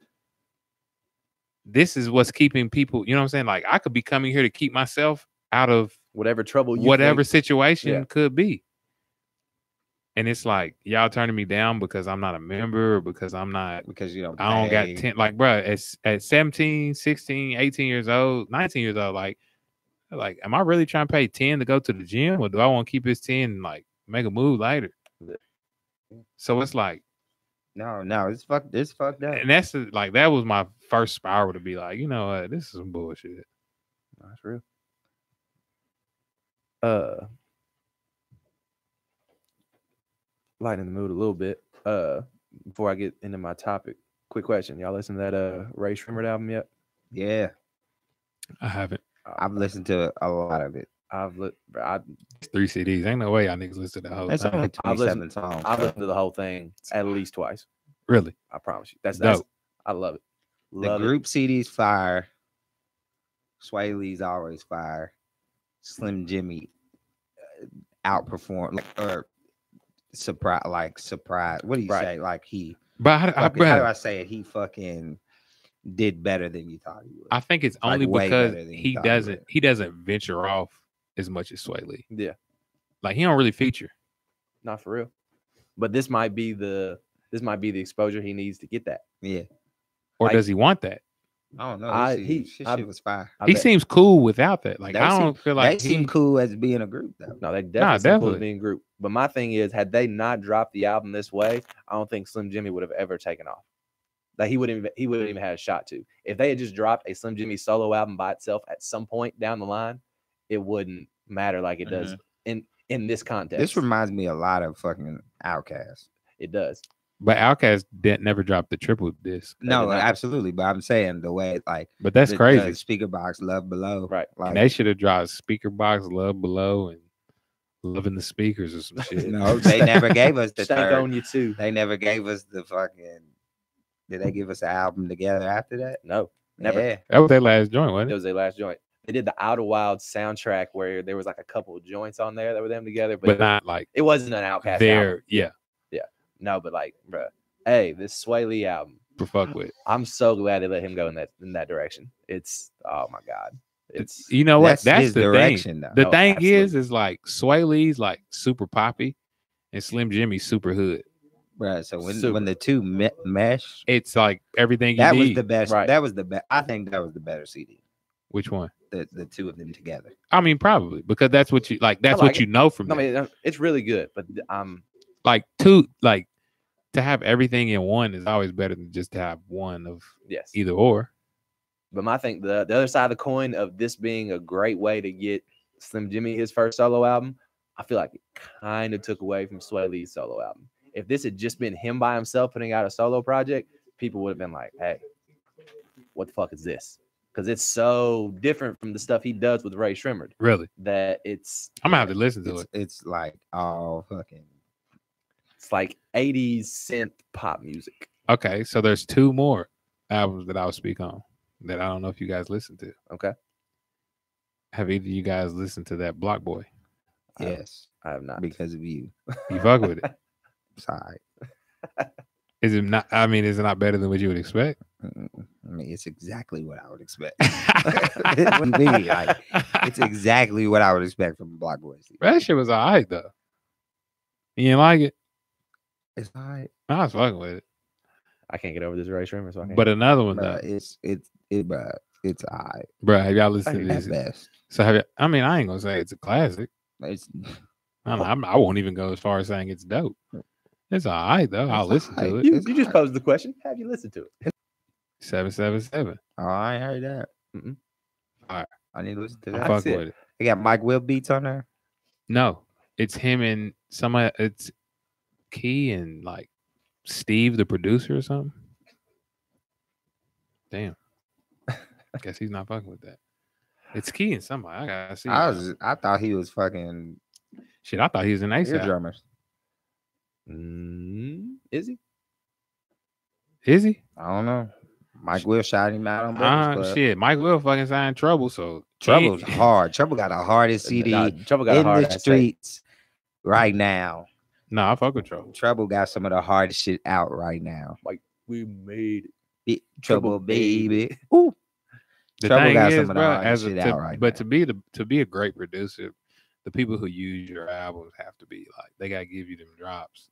This is what's keeping people, you know what I'm saying? Like I could be coming here to keep myself out of whatever trouble situation could be. And it's like y'all turning me down because I'm not a member or because I don't got 10 like bro, at 17, 16, 18 years old, 19 years old, like, am I really trying to pay 10 to go to the gym, or do I want to keep this 10 and like make a move later? So it's like, no, it's fucked up. And that's like that was my first spiral to be like, you know what, this is some bullshit. That's real. lighten the mood a little bit. Before I get into my topic, quick question: y'all listen to that Ray Shrimmer album yet? Yeah, I haven't. I've listened to a lot of it. It's 3 CDs. Ain't no way y'all niggas listen to the whole It's thing. only I've 27 songs. I've so listened to the whole thing at least twice. Really? I promise you. That's Dope. I love it. The Love group CD's fire. Sway Lee's always fire. Slim Jimmy outperformed or surprise. What do you Right. say? Like he. But How do I say it? He fucking did better than you thought he would. I think it's Like, only way because better than you he thought he doesn't would. he doesn't venture off as much as Sway Lee. Yeah, Like he don't really feature. not for real. But this might be the exposure he needs to get that. Yeah. Or Like- does he want that? I don't know. His shit was fire. I He bet- seems cool without that. Like They I seem- don't feel like they seem cool as being a group though. No, they definitely seem cool definitely. as being group. But my thing is, had they not dropped the album this way, I don't think Slim Jimmy would have ever taken off. Like he wouldn't even had a shot to. If they had just dropped a Slim Jimmy solo album by itself at some point down the line, it wouldn't matter like it does in this context. This reminds me a lot of fucking Outkast. It does. But Outkast never dropped the triple disc. They No, did not. absolutely. But I'm saying the way like But that's the crazy. speaker box, Love Below. Right. Like, And they should have dropped Speaker Box, Love Below, and Loving the Speakers or some shit. no, they never gave us the Stank third. on you too. They never gave us the fucking. Did they give us an album together after that? No, never. Yeah. That was their last joint, wasn't It it? was their last joint. They did the Outer Wild soundtrack where there was like a couple of joints on there that were them together, But not like it wasn't an Outkast their, album. yeah, No, but like, bruh, hey, this Sway Lee album. for fuck with. I'm so glad they let him go in that direction. It's oh my god. It's You know what? That's his the thing. direction, though. The No, thing absolutely. is like Sway Lee's like super poppy, and Slim Jimmy's super hood. Bruh, so when Super. the two mesh, It's like everything you that need. was the best. Right. That was the best. I think that was the better CD. Which one? The two of them together. I mean, probably because that's what you like. That's like what you know from I them. mean, it's really good, but Like to have everything in one is always better than just to have one of yes. either or. But my thing, the other side of the coin of this being a great way to get Slim Jimmy his first solo album, I feel like it kind of took away from Sway Lee's solo album. If this had just been him by himself putting out a solo project, people would have been like, "Hey, what the fuck is this?" Because it's so different from the stuff he does with Ray Shrimmer Really, that it's I'm gonna have to listen to it. It's like all fucking. it's like 80s synth pop music. Okay, so there's two more albums that I'll speak on that I don't know if you guys listen to. Okay, Have either of you guys listened to that Block Boy? Yes, I have not. because of you. You fuck with it? Sorry. Is it not? I mean, is it not better than what you would expect? I mean, it's exactly what I would expect. It wouldn't be like it's exactly what I would expect from Block Boys. That shit was alright though. You didn't like it? It's all right, I was fucking with it. I can't get over this Ray Shrimmer, so I can't. But another one bro. though, It's all right bro. Have y'all listened to at this? best. So have you? I mean, I ain't gonna say it's a classic. It's I won't even go as far as saying it's dope. It's all right though. I'll listen to alright. it. you just posed the question. Have you listened to it? 777. oh, I ain't heard that. Mm-mm. All right. I need to listen to I that. fuck see it. with it. They got Mike Will beats on there. No, it's him and somebody. It's Key and like Steve, the producer, or something. Damn. Guess he's not fucking with that. It's Key and somebody. I gotta see. I thought he was fucking Shit, I thought he was an ear ASAP. drummers. Is he? Is he? I don't know. Mike Will shot him out on Breakfast Club. Shit, Mike Will fucking signed Trouble, so Trouble's Key- hard. Trouble got the hardest CD Nah, Trouble got a in hard the ass tape. streets right now. No, I fuck with Trouble. Trouble got some of the hardest shit out right now. We made it. Trouble, baby. Ooh. The Trouble thing got is, some of the bro, hardest shit out right but now. to be a great producer, the people who use your albums have to be like they gotta give you them drops.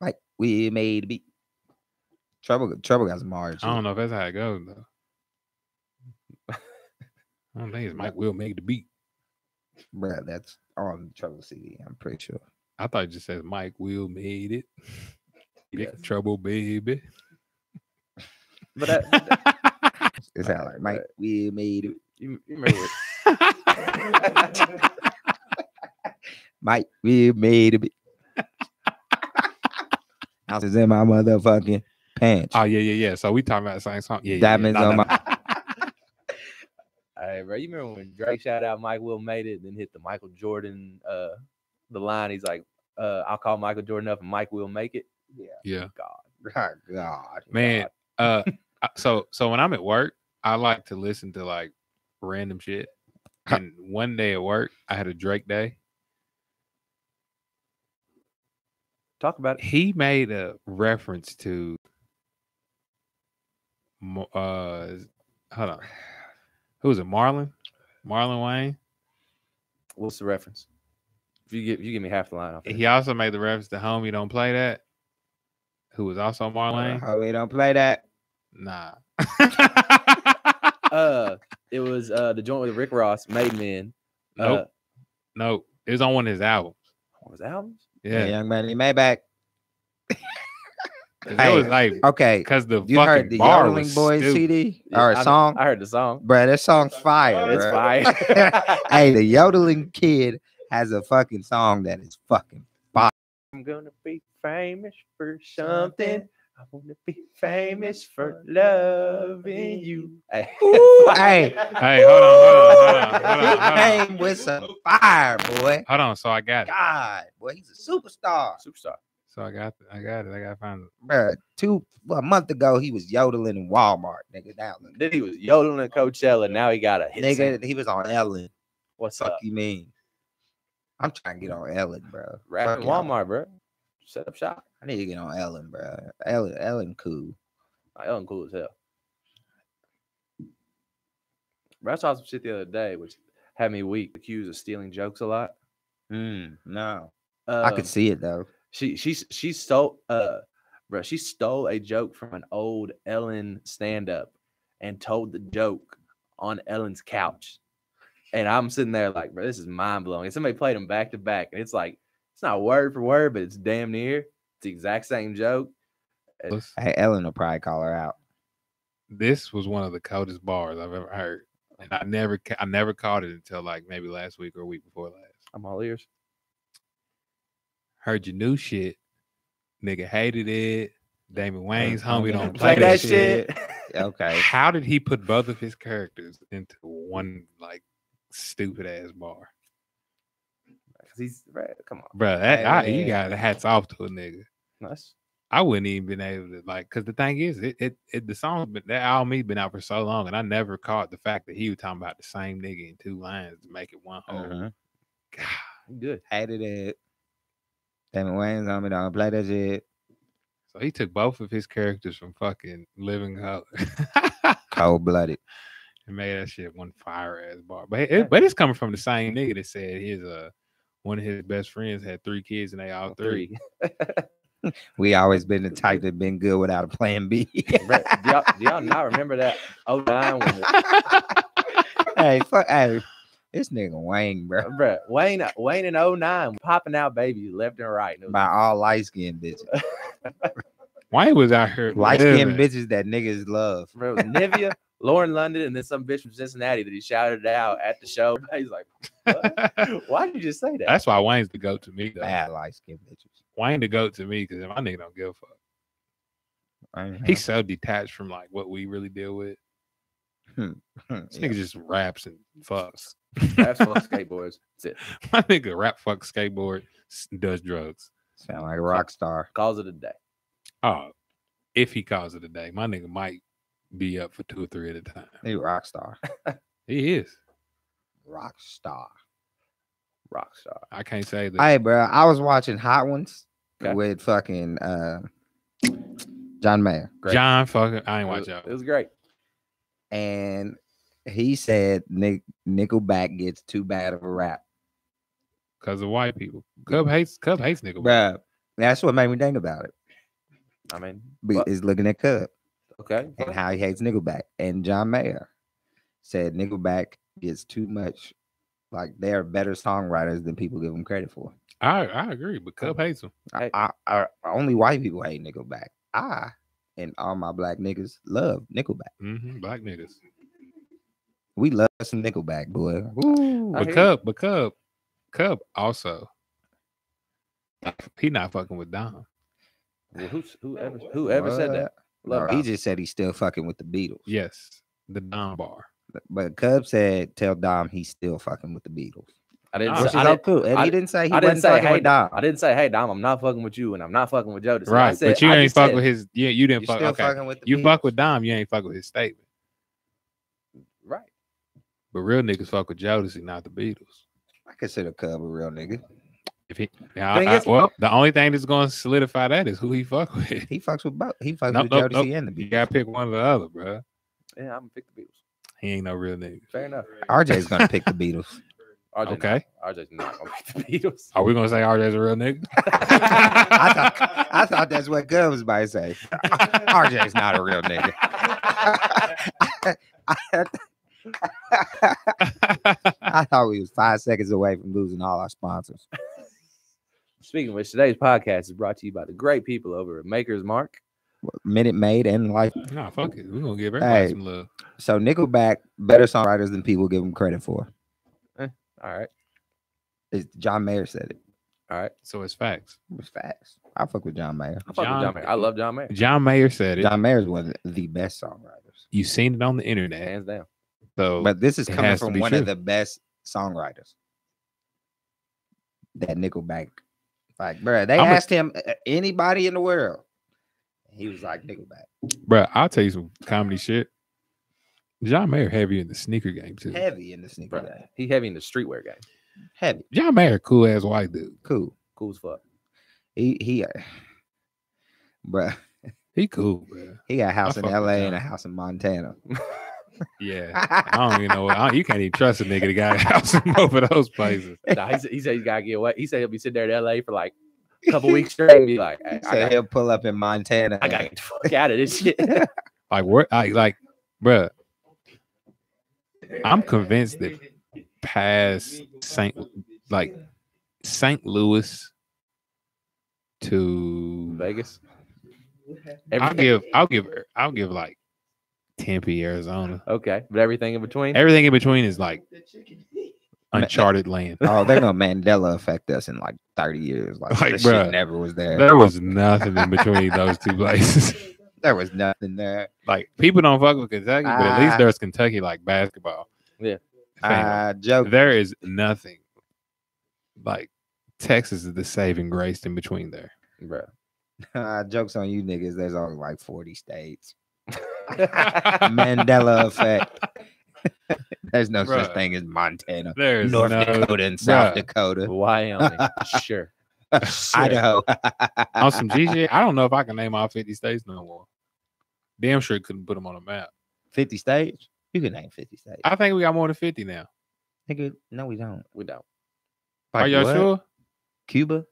Like we made a beat. Trouble got some hard shit. I don't know if that's how it goes though. I don't think it's Mike Will make the beat. Bruh, that's on the Trouble CD. I'm pretty sure. I thought it just says Mike Will made it. Big Yes. Trouble, baby. But that, It sounds like Mike. We made it. you remember it. Might be made to be. Ounces in my motherfucking pants. Oh yeah. So we talking about the same song. Yeah. Diamonds on my. Hey, bro, you remember when Drake shout out Mike Will made it, then hit the Michael Jordan, the line? He's like, "I'll call Michael Jordan up, and Mike will make it." Yeah. God, God, Man. So when I'm at work, I like to listen to like random shit. And one day at work, I had a Drake day. talk about it. He made a reference to hold on. Who was it? Marlon Wayne. What's the reference? If you give me half the line, I'll finish. He also made the reference to Homie Don't Play That, who was also Marlon. Oh, we don't play that. Nah. It was the joint with Rick Ross, Made Men. Nope. Nope. It was on one of his albums. What was the albums? Yeah. Young Money Maybach. 'Cause Hey, it was like Okay, because the you fucking heard the bar Yodeling was Boys stupid. CD Yeah, or a song? I heard the song. Bro, that song's fire. It's bruh. fire. Hey, the Yodeling Kid has a fucking song that is fucking. I'm gonna be famous for something. I want to be famous for loving you. Hey, Ooh, hey, Hey, hold on. came with some fire, boy. Hold on. So I got it. God, boy, he's a superstar. superstar. So I got it. I gotta find it. Bruh, a month ago, he was yodeling in Walmart, nigga. Down Then he was yodeling at Coachella. Now he got a hit. nigga, Single. he was on Ellen. What's Fuck up? you mean? I'm trying to get on Ellen, bro. Rapping Fuck y'all. Walmart, bro. Set up shop. I need to get on Ellen, bro. Ellen, cool. Ellen cool as hell. Bro, I saw some shit the other day, which had me weak. Accused of stealing jokes a lot. No, I could see it though. She stole bro, she stole a joke from an old Ellen stand-up and told the joke on Ellen's couch. And I'm sitting there like, bro, this is mind-blowing. And somebody played them back to back, and it's like, it's not word for word, but it's damn near. It's the exact same joke. Hey, Ellen will probably call her out. This was one of the coldest bars I've ever heard, and I never caught it until like maybe last week or a week before last. I'm all ears. Heard your new shit, nigga hated it. Damon Wayne's homie don't Play play that that shit. shit. Okay. How did he put both of his characters into one like stupid ass bar, He's right. Come on. bro? You got hats off to a nigga. Nice. I wouldn't even been able to like, cause the thing is, the song, that album been out for so long, and I never caught the fact that he was talking about the same nigga in two lines to make it one whole. God, Good. Hated it. Damon Wayans on me, don't play that shit. so he took both of his characters from fucking Living Color Cold blooded. and made that shit one fire ass bar. But it's coming from the same nigga that said his one of his best friends had 3 kids and they all three. We always been the type that been good without a plan B. Bro, do y'all not remember that 09 when Hey, this nigga Wayne, bro. bro, Wayne in 09 popping out babies left and right. By all light skinned bitches. Wayne was out here Light skinned living. bitches that niggas love. Bro, it was Nivea, Lauren London, and then some bitch from Cincinnati that he shouted out at the show. He's like, what? Why did you just say that? That's why Wayne's the goat to me, though. Bad light skinned bitches. Wayne the goat to me because my nigga don't give a fuck. He's so detached from like what we really deal with. This nigga just raps and fucks. That's fuck skateboards. That's it. My nigga rap, fuck, skateboard, does drugs. Sound like a rock star. Calls it a day. Oh, if he calls it a day, my nigga might be up for 2 or 3 at a time. He rock star. He is. Rock star. Rock star. I can't say that. Hey, bro, I was watching Hot Ones Okay. with fucking John Mayer. Great. John fucking, I ain't It watch was, out. it was great. And he said Nickelback gets too bad of a rap. Because of white people. Cub hates nigga. Bruh, that's what made me think about it. I mean, Is looking at Cub okay. and how he hates Nickelback. And John Mayer said Nickelback gets too much, like they're better songwriters than people give them credit for. I agree, but Cub hates him. Hey. Only white people hate Nickelback. I and all my black niggas love Nickelback. Black niggas. We love some Nickelback, boy. Ooh. I hear you. But Cub also He not fucking with Dom. Well, whoever said that? No, Love he Dom. just said he's still fucking with the Beatles. Yes, the Dom bar. But Cub said, tell Dom he's still fucking with the Beatles. I didn't. Which say, Which I is didn't, cool. And I- he didn't say he I didn't wasn't say, fucking hey, with Dom. I didn't say, hey, Dom, I'm not fucking with you, and I'm not fucking with Jodeci. I Right, said, but you I ain't just fuck said- with his. Yeah, you didn't You're fuck. still Okay, fucking with the you Beatles. fuck with Dom. You ain't fuck with his statement. Right. But real niggas fuck with Jodeci, not the Beatles. I consider Cub a real nigga. If he, Thing is- well, the only thing that's going to solidify that is who he fuck with. He fucks with both. He fucks Nope, with nope, Jodeci nope. and the You Beatles. gotta pick one or the other, bro. Yeah, I'm gonna pick the Beatles. He ain't no real nigga. Fair enough. RJ's gonna pick the Beatles. RJ Okay. RJ's not gonna pick the Beatles. Are we gonna say RJ's a real nigga? I thought that's what Cub was about to say. RJ's not a real nigga. I thought we was 5 seconds away from losing all our sponsors. Speaking of which, today's podcast is brought to you by the great people over at Maker's Mark. Minute Maid and Life. Nah, fuck it. We're gonna give everybody Hey. some love. So Nickelback, better songwriters than people give them credit for. All right. John Mayer said it. All right. So it's facts. It was facts. I fuck with John Mayer. I fuck with John Mayer. I love John Mayer. John Mayer said it. John Mayer's one of the best songwriters. You've seen it on the internet. Hands down. So But this is it coming has to from be one true. of the best songwriters. That Nickelback. Like, bro, they I'm a- asked him anybody in the world. He was like Nickelback. bro, I'll tell you some comedy shit. John Mayer heavy in the sneaker game too. Heavy in the sneaker Bro, game. he heavy in the streetwear game. Heavy. John Mayer, cool ass white dude. Cool. Cool as fuck. He bruh, He cool, bro. he got a house in fuck with LA and John. a house in Montana. Yeah, I don't even know. You can't even trust a nigga that got a house in both of those places. Nah, he said he's gotta get away. He said he'll be sitting there in LA for like a couple weeks straight and be like, hey, So he'll pull up in Montana. I gotta get the fuck out of this shit. Like what? Bruh, I'm convinced that past St. Louis to Vegas. I'll give like Tempe, Arizona. Okay, but everything in between. Everything in between is like uncharted land. Oh, they're gonna Mandela affect us in like 30 years. Like, Like, this bruh, shit never was there. There was nothing in between those two places. There was nothing there. Like people don't fuck with Kentucky, but at least Ah. there's Kentucky like basketball. Yeah. Fam, Joke. there is nothing. Like Texas is the saving grace in between there. Bro. Jokes on you niggas. There's only like 40 states. Mandela effect. There's no such Bruh. thing as Montana, There's North no Dakota, and South bruh. Dakota, Wyoming. Sure. Idaho. On some GG, I don't know if I can name all 50 states no more. Damn sure couldn't put them on a map. 50 states? You can name 50 states. I think we got more than 50 now. Nigga, no, we don't. We don't. Are Like y'all what? sure? Cuba?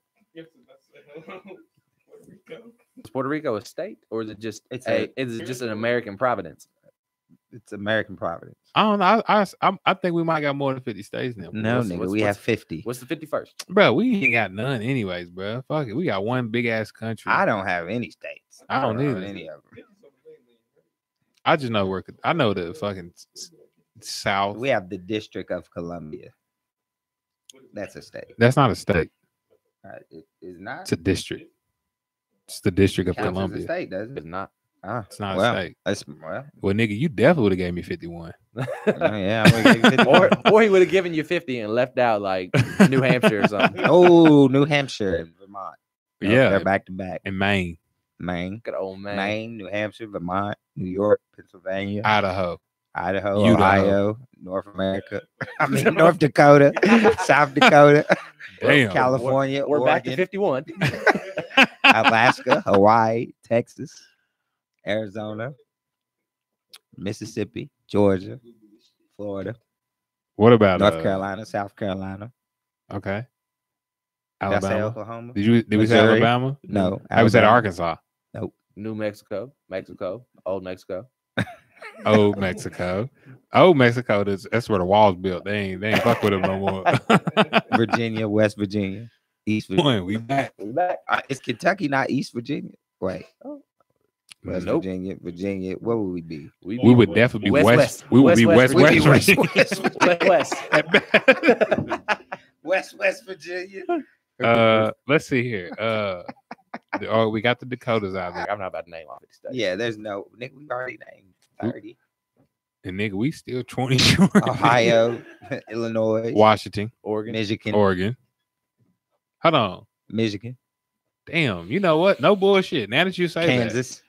Is Puerto Rico a state or is it just It's is it just an American providence? It's American Providence. I don't know. I think we might got more than 50 states now. No, what's- nigga, what's- we what's- have 50. What's the 51st? Bro, we ain't got none anyways, bro. Fuck it. We got one big ass country. I don't have any states. I don't know either. any of them. I just know I know the fucking South. We have the District of Columbia. That's a state. That's not a state. It is not. It's a district. It's the District of Counts as a Columbia. state, doesn't It's it? not. Ah, It's not well, a state. That's, well, Well, nigga, you definitely would have gave me 51. yeah. I'm gonna give you 50. or he would have given you 50 and left out like New Hampshire or something. Oh, New Hampshire and Vermont. Nope, Yeah. they're back to back. In Maine, Maine, Good old man. Maine, New Hampshire, Vermont, New York, Pennsylvania, Idaho. Idaho, Idaho. Ohio, North America. I mean, North Dakota, South Dakota, Damn. California, We're back to Oregon, 51. Alaska, Hawaii, Texas, Arizona, Mississippi, Georgia, Florida, What about North Carolina, South Carolina. Okay. Did I say Alabama. Oklahoma? Did we say Missouri? Alabama? No. I was at Alabama. Arkansas. New Mexico, Old Mexico. Old Mexico. Old Mexico. That's where the walls built. They ain't fuck with them no more. Virginia, West Virginia, East Virginia. Boy, we back. We back. Is Kentucky not East Virginia? Wait. West Nope. Virginia. What would we be? We would definitely be West, west. We would be West, west. West, West. West. West Virginia. Let's see here. Oh, we got the Dakotas out there. I'm not about to name all 50 states. Yeah, there's no nigga. We already named 30. And nigga, we still 20 short. Ohio, Illinois, Washington, Oregon. Michigan, Oregon. Hold on. Michigan, Damn, you know what? No bullshit. Now that you say Kansas. that,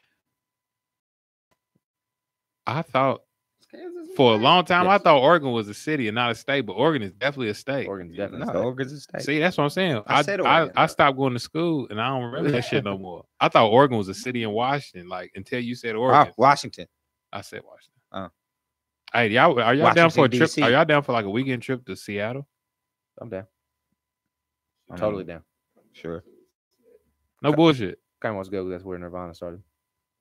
I thought Kansas for a long time, I Yes. thought Oregon was a city and not a state, but Oregon is definitely a state. Oregon's definitely No, a state. Oregon's a state. See, that's what I'm saying. I said Oregon. I stopped going to school and I don't remember that shit no more. I thought Oregon was a city in Washington, like until you said Oregon. Washington. I said Washington. Oh. Hey, y'all, are y'all down for a Washington, trip? DC. Are y'all down for like a weekend trip to Seattle? I'm down. I Totally mean, down. Sure. No bullshit. Kind of wants to go. That's where Nirvana started.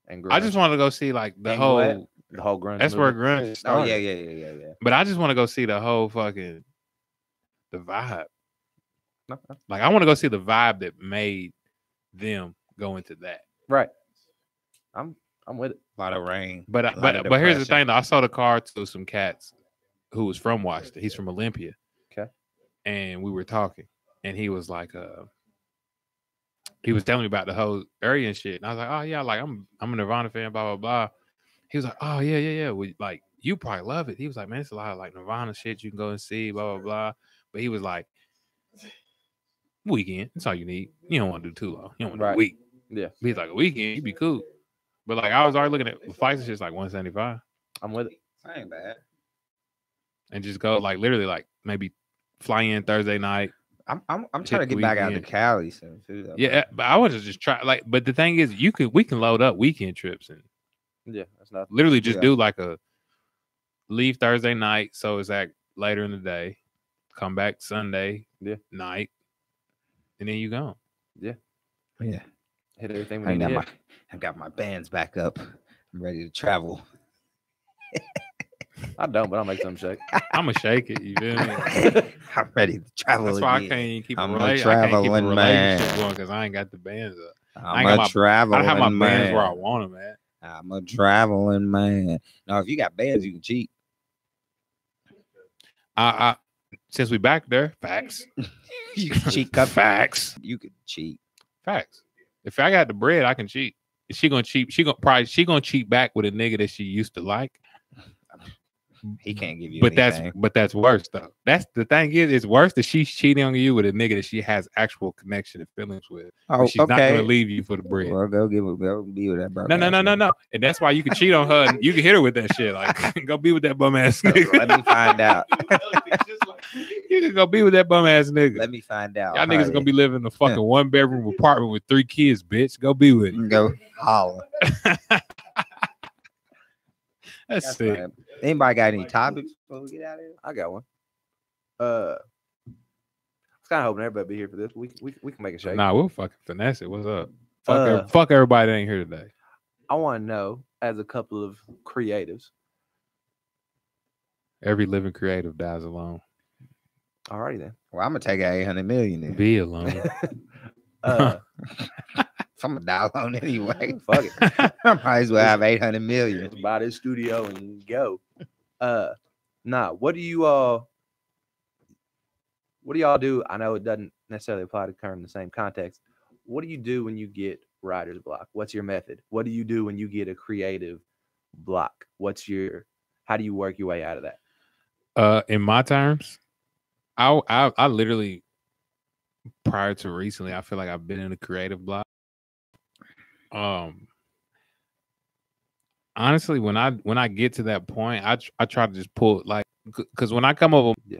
And grunge. I just want to go see like the And whole. what? the whole grunge. That's where movement. grunge Oh started. yeah. But I just want to go see the whole fucking the vibe. No, Like I want to go see the vibe that made them go into that. right. I'm with it. A lot of rain. But A lot of but here's the depression. thing though. I saw the car to some cats who was from Washington. He's from Olympia. Okay. And we were talking, and he was like, he was telling me about the whole area and shit. And I was like, oh yeah, like I'm a Nirvana fan, blah blah blah. He was like, oh yeah. Like you probably love it. He was like, man, it's a lot of like Nirvana shit you can go and see, blah blah blah. But he was like, weekend, that's all you need. You don't want to do too long. You don't want to do Right. a week. Yeah. But he's like, a weekend, you'd be cool. But like I was already looking at the flights and shit's like 175. I'm with it. That ain't bad. And just go like literally like maybe fly in Thursday night. I'm Hit trying to the get back out to weekend. Cali soon too. Though, Yeah, but I want to just try like. But the thing is, we can load up weekend trips and Yeah, that's not. literally just Yeah. do like a leave Thursday night, so it's like later in the day, come back Sunday Yeah. night, and then you gone. yeah. Hit everything we I need to got hit. I got my bands back up. I'm ready to travel. I don't, but I'll make something shake. I'ma shake it. You feel me? I'm ready to travel. That's why I again. can't even keep I'm a a relationship. I can't keep a traveling relationship man. going because I ain't got the bands up. I'm ain't got a my- traveling I don't have my man. bands where I want them at. I'm a traveling man. Now, if you got bands, you can cheat. I since we back there, facts. You can cheat. Cut Facts. You can cheat. Facts. If I got the bread, I can cheat. If she gonna cheat, she gonna cheat back with a nigga that she used to like. He can't give you. But anything. that's worse though. That's the thing is it's worse that she's cheating on you with a nigga that she has actual connection and feelings with. Oh, But she's not okay. gonna leave you for the bread. Well, go be with that bro. No. And that's why you can cheat on her and you can hit her with that shit. Like go be with that bum ass nigga. Let me find out. You can go be with that bum ass nigga. Let me find out. Y'all niggas gonna be living in a fucking 1-bedroom apartment with 3 kids, bitch. Go be with it. go holler. That's sick. Fine. Anybody got any topics before we get out of here? I got one. I was kind of hoping everybody be here for this. We can make a shake. Nah, we'll fucking finesse it. What's up? Uh, Fuck everybody that ain't here today. I want to know, as a couple of creatives. Every living creative dies alone. Alrighty then. Well, I'm gonna take out 800 million. Then. Be alone. Uh, I'm gonna die alone anyway. fuck it. I might as well have 800 million. Just buy this studio and go. Nah. What do you do? I know it doesn't necessarily apply to current in the same context. What do you do when you get writer's block? What's your method? What do you do when you get a creative block? How do you work your way out of that? In my terms, I literally prior to recently, I feel like I've been in a creative block. Honestly, when I get to that point, I try to just pull like because when I come over, Yeah.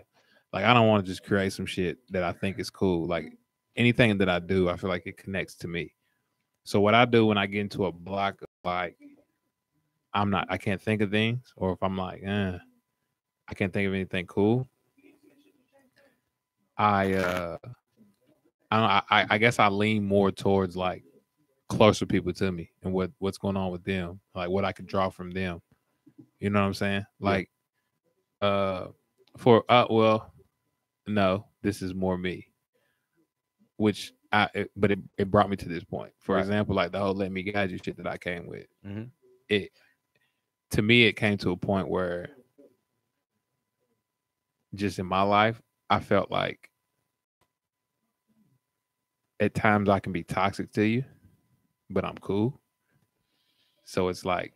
like I don't want to just create some shit that I think is cool. Like anything that I do, I feel like it connects to me. So what I do when I get into a block of like I can't think of things, or if I'm like, I can't think of anything cool. I guess I lean more towards like closer people to me and what's going on with them, like what I could draw from them. You know what I'm saying? Like, no, this is more me. Which but it brought me to this point. For example, like the whole "Let Me Guide You" shit that I came with. Mhm. To me, it came to a point where just in my life, I felt like at times I can be toxic to you, but I'm cool. So it's like,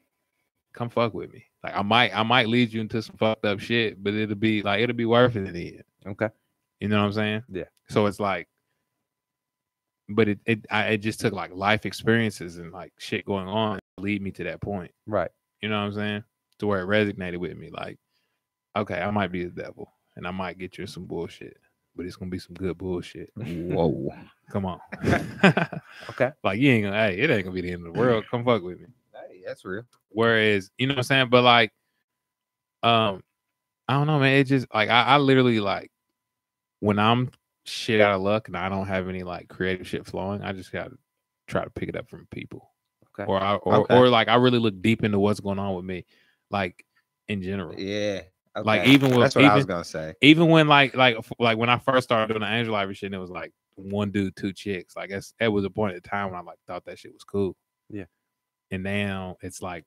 come fuck with me. Like I might lead you into some fucked up shit, but it'll be worth it in the end. Okay. You know what I'm saying? Yeah. So it's like, but it just took like life experiences and like shit going on to lead me to that point. Right. You know what I'm saying? To where it resonated with me. Like, okay, I might be the devil and I might get you in some bullshit, but it's gonna be some good bullshit. Whoa. Come on. Okay. Like you ain't gonna, hey, it ain't gonna be the end of the world. Come fuck with me. Hey, that's real. Whereas, you know what I'm saying? But like, I don't know, man. It just like I literally like when I'm shit out of luck and I don't have any like creative shit flowing, I just gotta try to pick it up from people. Okay. Or like I really look deep into what's going on with me, like in general. Yeah. Okay. Like even with that's what I was gonna say. even when like when I first started doing the Angel Library shit, and it was like one dude, two chicks. Like that was a point at the time when I like thought that shit was cool. Yeah. And now it's like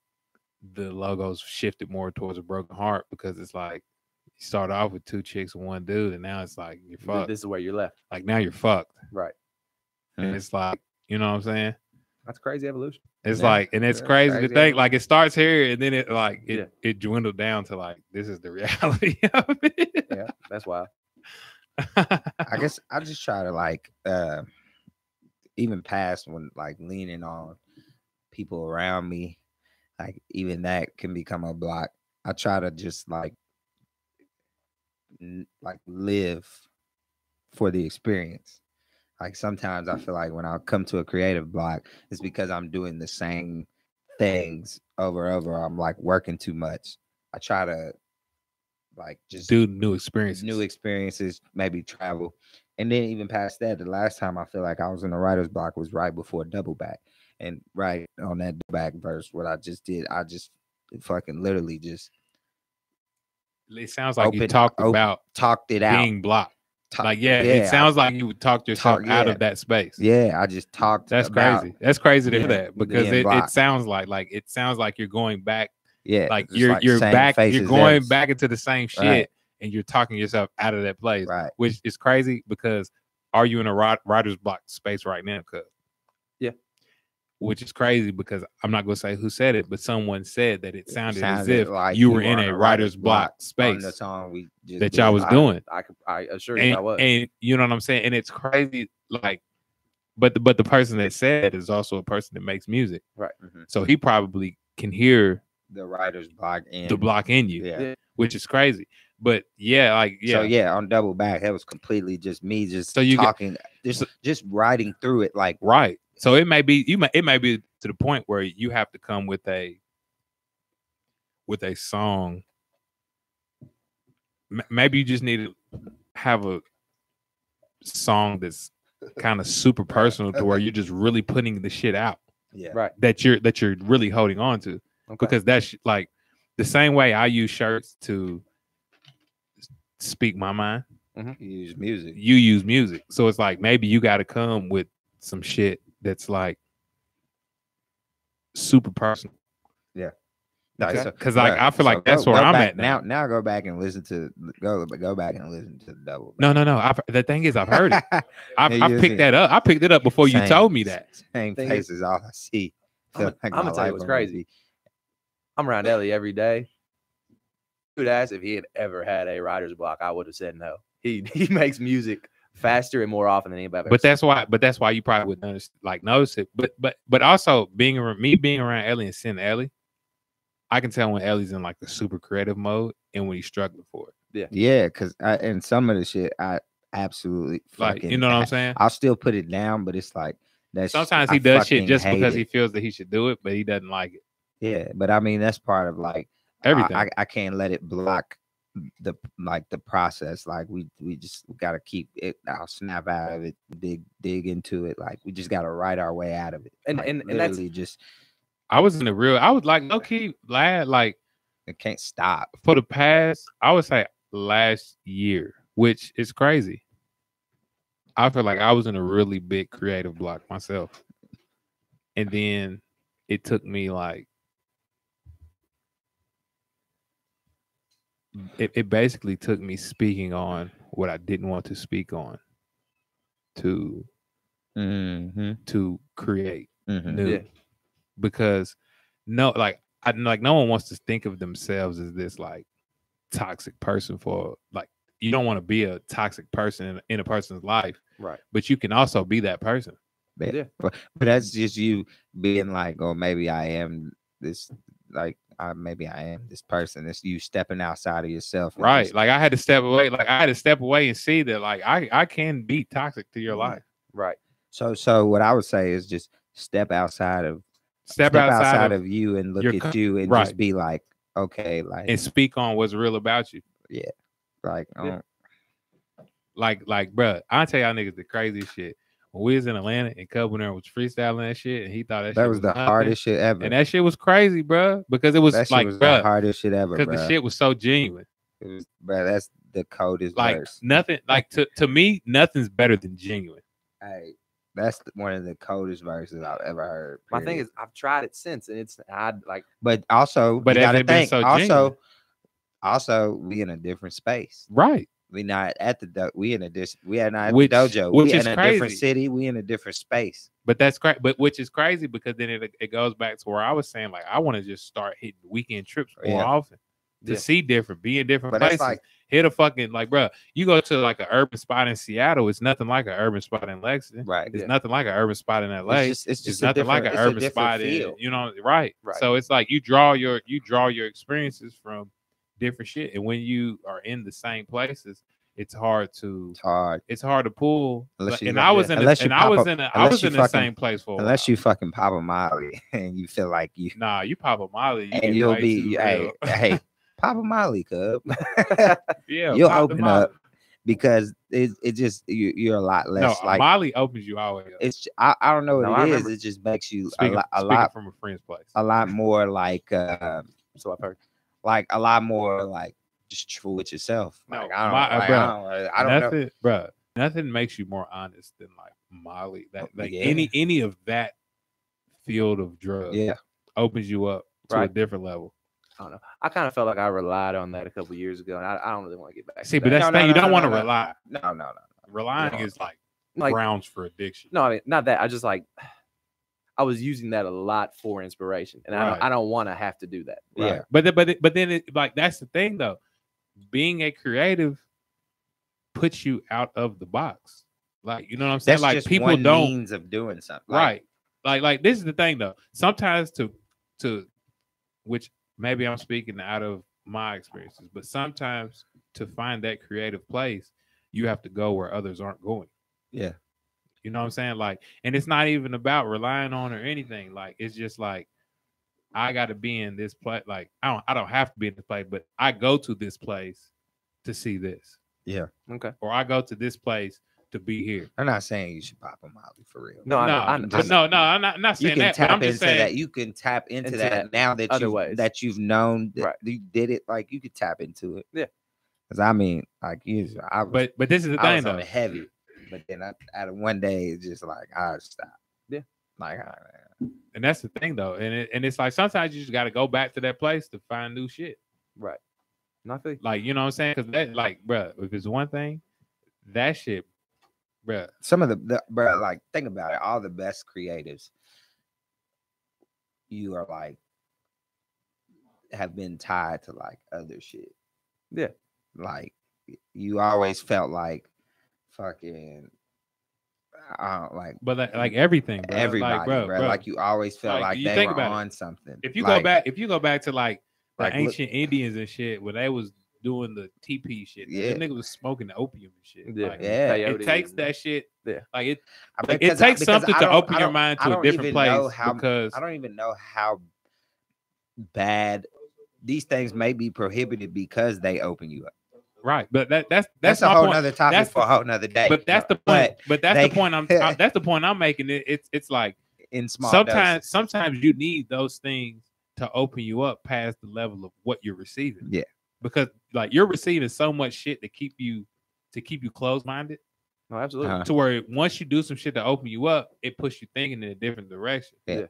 the logos shifted more towards a broken heart because it's like you start off with two chicks and one dude, and now it's like you're fucked. This is where you're left. Like now you're fucked. Right. And it's like, you know what I'm saying? That's crazy evolution. It's Yeah. like, and it's Yeah, crazy crazy to think like it starts here and then it like Yeah. it dwindled down to like this is the reality of it. Yeah. That's wild. I guess I just try to like even past when like leaning on people around me, like even that can become a block. I try to just like live for the experience. Like sometimes I feel like when I come to a creative block, it's because I'm doing the same things over and over. I'm like working too much. I try to like just do new experiences, maybe travel. And then even past that, the last time I feel like I was in a writer's block was right before Double Back. And right on that back verse, what I just did, I just fucking literally just it sounds like you talked it out. Being blocked. It sounds like you talked yourself out of that space. Yeah, I just talked. That's crazy. That's crazy to hear that because it sounds like you're going back. Yeah, like you're back. You're going back into the same shit, right. And you're talking yourself out of that place, right? Which is crazy because are you in a writer's block space right now? Yeah. Which is crazy because I'm not going to say who said it, but someone said that it sounded as if like you were in a writer's block space. The song that y'all was doing. I assure you I was. And you know what I'm saying? And it's crazy, like, but the person that said it is also a person that makes music. Right. Mm-hmm. So he probably can hear the writer's block in the block in you. Yeah. Which is crazy. But So on Double Back, that was completely just me talking, just writing through it like right. So it may be it may be to the point where you have to come with a song. Maybe you just need to have a song that's kind of super personal to where you're just really putting the shit out. Yeah. Right. That you're really holding on to. Okay. Because that's like the same way I use shirts to speak my mind. Mm-hmm. You use music. So it's like maybe you got to come with some shit that's like super personal. Yeah. Because I feel like that's where I'm at now. Now go back and listen to go back and listen to the Double Back. No. The thing is, I've heard it. I picked that up. I picked it up before you told me that. Same face is all I see. I'm gonna tell you what's crazy. I'm around Ellie every day. Dude asked if he had ever had a writer's block. I would have said no. He makes music faster and more often than anybody. But that's why you probably would notice it. But also being around Ellie and seeing Ellie, I can tell when Ellie's in like the super creative mode and when he's struggling for it. Yeah, because and some of the shit I absolutely like. You know what I'm saying? I'll still put it down, but it's like that's sometimes he does shit just because he feels that he should do it, but he doesn't like it. Yeah, but I mean that's part of like everything. I can't let it block the process. Like we just gotta keep it. I'll snap out of it, dig into it. Like we just gotta write our way out of it. And that's just. I was like low key lad, like it can't stop for the past. I would say last year, which is crazy. I feel like I was in a really big creative block myself, and then it took me like. It basically took me speaking on what I didn't want to speak on to Mm-hmm. to create Mm-hmm. new. Yeah. Because no one wants to think of themselves as this like toxic person for like you don't want to be a toxic person in a person's life, Right. but you can also be that person. Yeah. But that's just you being like, oh, maybe I am this, like, maybe I am this person. It's you stepping outside of yourself. and Right. just- Like I had to step away. Like I had to step away and see that like I can be toxic to your Yeah. life. Right. So what I would say is just step outside of Step outside of of you and look your at you and right. just be like, okay, like, and speak on what's real about you. like, Yeah. Like, bruh, I'll tell y'all niggas the craziest shit. When we was in Atlanta and Cub Winter was freestyling that shit, and he thought that that shit was the nothing. hardest shit ever. And that shit was crazy, bruh, because it was that shit like, was the bruh, hardest shit ever, because the shit was so genuine. It was, bro, that's the coldest Like verse. nothing, like to me, nothing's better than genuine. Hey, that's one of the coldest verses I've ever heard. My thing period. is, I've tried it since, and it's I like. But also, But you has gotta it been think. so Also, genuine? also, we in a different space. Right. We not at the we in a we are not at Which- the dojo. which We is in a different crazy. city. We in a different space. But that's crazy. But which is crazy because then it goes back to where I was saying, like, I want to just start hitting weekend trips more Yeah. often to Yeah. see different, be in different But places. that's like, Hit a fucking like, bro. You go to like an urban spot in Seattle, it's nothing like an urban spot in Lexington. right. It's Yeah. nothing like an urban spot in LA. It's just a nothing like different- an it's a urban different spot feel. in, you know, right. Right. So it's like you draw your experiences from different shit. And when you are in the same places, it's hard to It's hard pull. Unless you And like- I was in unless a, you and I pop was up- in a, I unless was you in the fucking- same place for a unless while. you fucking pop a Molly and you feel like you Nah, you pop a Molly, you and get you'll way be too hey real. hey pop a Molly, cub. Yeah, you'll pop the open Molly. up because it just you're a lot No, less like Molly opens you always up. it's I don't know what No, I it is. remember. It just makes you Speaking a lot from a friend's place. more like So I've heard. a lot more like just true with yourself. No, Like I don't, my- like, bruh, I don't know. Nothing, bro. Nothing makes you more honest than like Molly. That like Yeah. any of that field of drugs Yeah, opens you up to a Right. different level. I don't know. I kind of felt like I relied on that a couple years ago, and I don't really want to get back. See, to but that. that's No, the thing. no, You no, don't no, want to no. rely. no. Relying Yeah. is like Like- grounds for addiction. No, I mean not that. I just like I was using that a lot for inspiration, and Right. I don't want to have to do that. Yeah. But then it, like that's the thing though. Being a creative puts you out of the box. Like you know what I'm saying? That's Like just people one don't means of doing something. right. Like this is the thing though. Sometimes to which maybe I'm speaking out of my experiences, but sometimes to find that creative place, you have to go where others aren't going. Yeah. You know what I'm saying? Like, and it's not even about relying on or anything. Like, it's just like I got to be in this place. Like, I don't have to be in this place, but I go to this place to see this, Okay. or I go to this place to be here. I'm not saying you should pop a Molly for real. No, No, I just- no, I'm not You saying can that. But tap I'm into just saying that. You can tap into Into that that now that other you ways. that you've known that Right. you did it. Like you could tap into it. Yeah. Because I mean, like I was, But this is the I thing was on though. it heavy, but then out of one day, it's just like I stop. Yeah. Like And that's the thing though. And it's like sometimes you just got to go back to that place to find new shit. Right. No, I feel you. Like, you know what I'm saying? Because that, like, bruh, if it's one thing, that shit, bruh. some of the bro, like think about it. All the best creatives, you are like have been tied to like other shit. Yeah. Like you always felt like fucking like But like everything, bro. everybody, like, bro, bro. Like you always felt Like, like you they think were about it. on something. if you Like, go back to like the like, look- ancient Indians and shit, when they was doing the TP shit, Yeah. the nigga was smoking the opium and shit. Yeah. Like, Yeah. it Peyote takes and- that shit. Yeah. Like it I mean, it takes something I to don't- open I your don't- mind I to a don't different even know place how- because I don't even know how bad these things may be prohibited because they open you up. right. But that's That's a my whole point. nother topic That's for a whole nother day. But that's the point. But But that's they- the point that's the point I'm making. It's like in small sometimes doses. you need those things to open you up past the level of what you're receiving. Yeah. Because like you're receiving so much shit to keep you closed minded No, absolutely. Uh-huh. to where once you do some shit to open you up, it pushes you thinking in a different direction. No,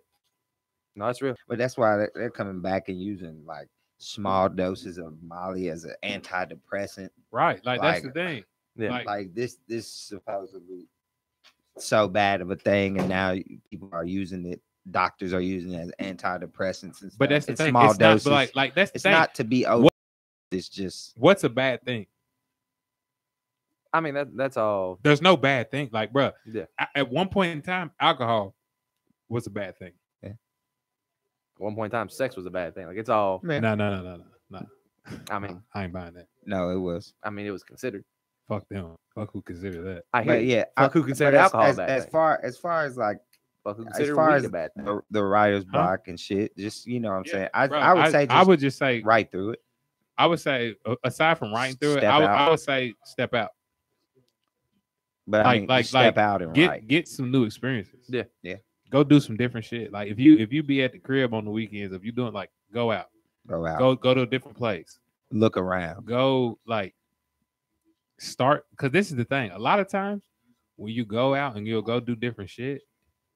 that's real. But that's why they're coming back and using like small doses of Molly as an antidepressant. Right. Like that's the Like- thing. Yeah. Like, Like this supposedly so bad of a thing, and now people are using it. Doctors are using it as antidepressants and stuff. But that's the in thing. small It's not, doses. but like that's the It's thing. not to be over. It's just What's a bad thing? I mean, that's all. There's no bad thing. Like, bro, Yeah. at one point in time, alcohol was a bad thing. At one point in time, sex was a bad thing. Like it's all. man. No. I mean, I ain't buying that. No, it was. I mean, it was considered. Fuck them. Fuck who consider that. I hear But you. yeah, Fuck who considered alcohol a bad as thing. far as like Fuck who as considered far weed as a bad thing. the writer's Huh? block and shit. Just you know what I'm saying. Bro, I would say just I would just say right through it. I would say aside from writing through it, Step I out. would say step out. But I mean, just step out and write. Get some new experiences. Yeah. Yeah. Go do some different shit. Like if you be at the crib on the weekends, if you doing like go out, Go out. go to a different place. Look around. Go like start because this is the thing. A lot of times when you go out and you'll go do different shit,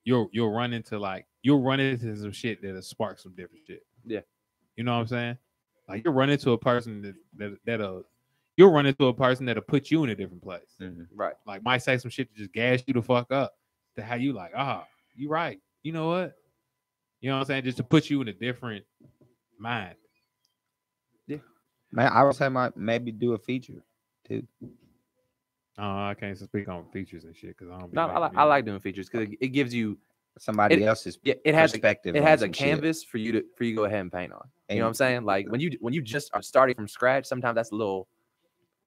you'll run into some shit that'll spark some different shit. Yeah. You know what I'm saying? Like you'll run into a person you'll run into a person that'll put you in a different place. Right. Like might say some shit to just gas you the fuck up to how you like, you right. You know what? You know what I'm saying? Just to put you in a different mind. Man, I would say maybe do a feature too. I can't speak on features and shit because I don't. Be No, making I like doing features because it gives you. Somebody else's Yeah, it has perspective. It on has a some shit. canvas for you to go ahead and paint on. You And- know what I'm saying? Like when you just are starting from scratch, sometimes that's a little.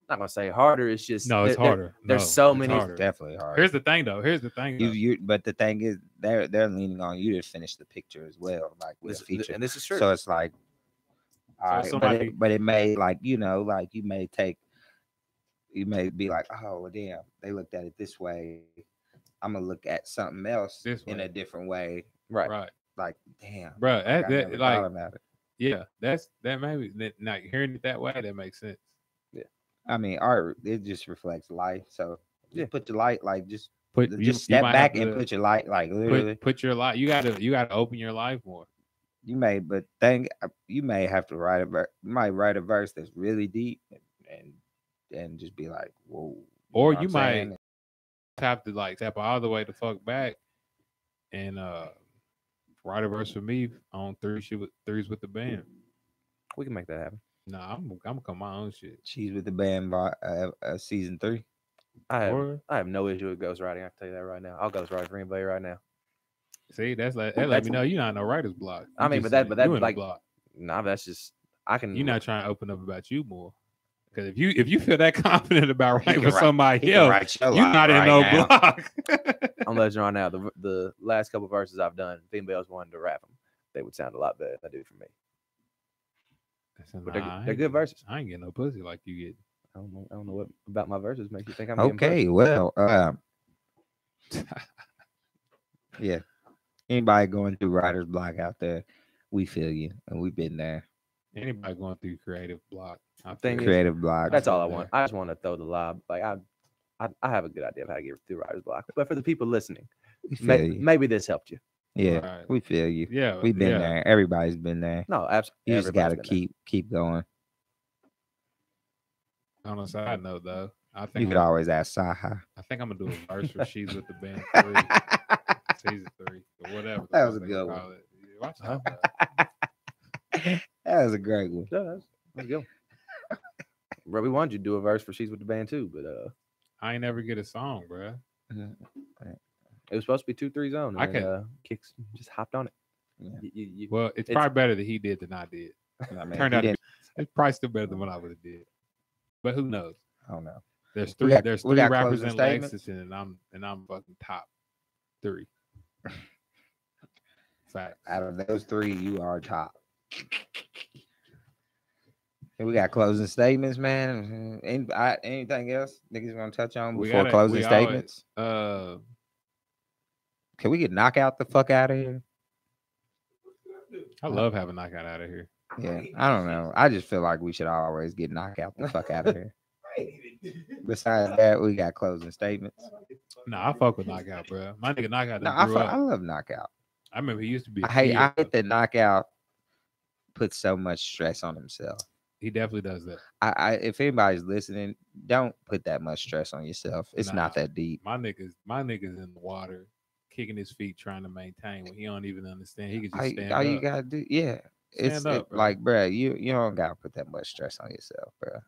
Not gonna say harder. It's just No, it's harder. There's No, so it's many. harder. Definitely hard. Here's the thing, though. But the thing is, they're leaning on you to finish the picture as well, like with a feature. And this is true. So it's like, all right, somebody- but it may like you may be like, oh well, damn, they looked at it this way. I'm gonna look at something else This in way. a different way. right. Right, Like, damn, bro. like, I never Like, thought about it. yeah, that maybe not hearing it that way. That makes sense. I mean, art it just reflects life. So Yeah. put your light, like just You step might back have and to put your light, like literally. put your life. You gotta open your life more. You may have to write you might write a verse that's really deep and just be like, whoa. Or know you what I'm saying? might have to like tap all the way the fuck back and write a verse for me on threes with the band. We can make that happen. Nah, I'm gonna come my own shit. She's with the band by season 3. I Or have no issue with ghostwriting. I can tell you that right now. I'll ghostwrite for anybody right now. see, that let me know you're not in no writer's block. I mean, but that's you in a like- block. Nah, that's just I can. You're not trying to open up about you more. Because if you feel that confident about He writing can for write- somebody He can else, write your you're line not in right no now. block. I'm letting you know right now. The last couple verses I've done, if anybody else wanted to rap them, they would sound a lot better than they do for me. But they're good verses. I ain't getting no pussy like you get. I don't know what about my verses makes you think I'm getting Okay, well, yeah. Anybody going through writer's block out there, we feel you, and we've been there. Anybody going through creative block? I Thing feel is- you. Creative block. That's all I there. want. I just want to throw the lob. Like I have a good idea of how to get through writer's block. But for the people listening, We feel you. maybe this helped you. Yeah, Right. we feel you. Yeah, We've been yeah. there. Everybody's been there. No, absolutely. You just gotta keep going. On a side note, though, I You think could always ask Saha. I think I'm gonna do a verse for "She's with the Band" 3, season 3, or whatever. the That fuck was a they good call one. it. Yeah, watch out, bro. That was a great one. Yeah, that's good. Bro, we wanted you to do a verse for "She's with the Band" too, but I ain't never get a song, bro. it was supposed to be 2-3 zone. I And can- then, Kicks just hopped on it. Yeah. You- Well, it's It's- probably better that he did than I did. I mean, Turned he out to didn't- be, it's probably still better than what I would have did. But who knows? I don't know. There's We three. got- There's we three got rappers closing in statements? Lexington, and I'm fucking top 3. Fact. Out of those 3, you are top. Okay, we got closing statements, man. Anything else niggas want to touch on We before gotta- closing we always- statements? Uh, Can we get knockout the fuck out of here? I love having knockout out of here. Yeah, I don't know. I just feel like we should always get knockout the fuck out of here. Besides that, we got closing statements. Nah, I fuck with knockout, bro. My nigga knockout. No, done grew I up. love knockout. I remember he used to be. a I hate kid, that knockout puts so much stress on himself. He definitely does that. If anybody's listening, don't put that much stress on yourself. It's not Nah. that deep. My nigga's in the water, kicking his feet, trying to maintain when he don't even understand. He can just stand All up. you gotta do, yeah. Stand up, bro. like, bro, you don't gotta put that much stress on yourself, bro.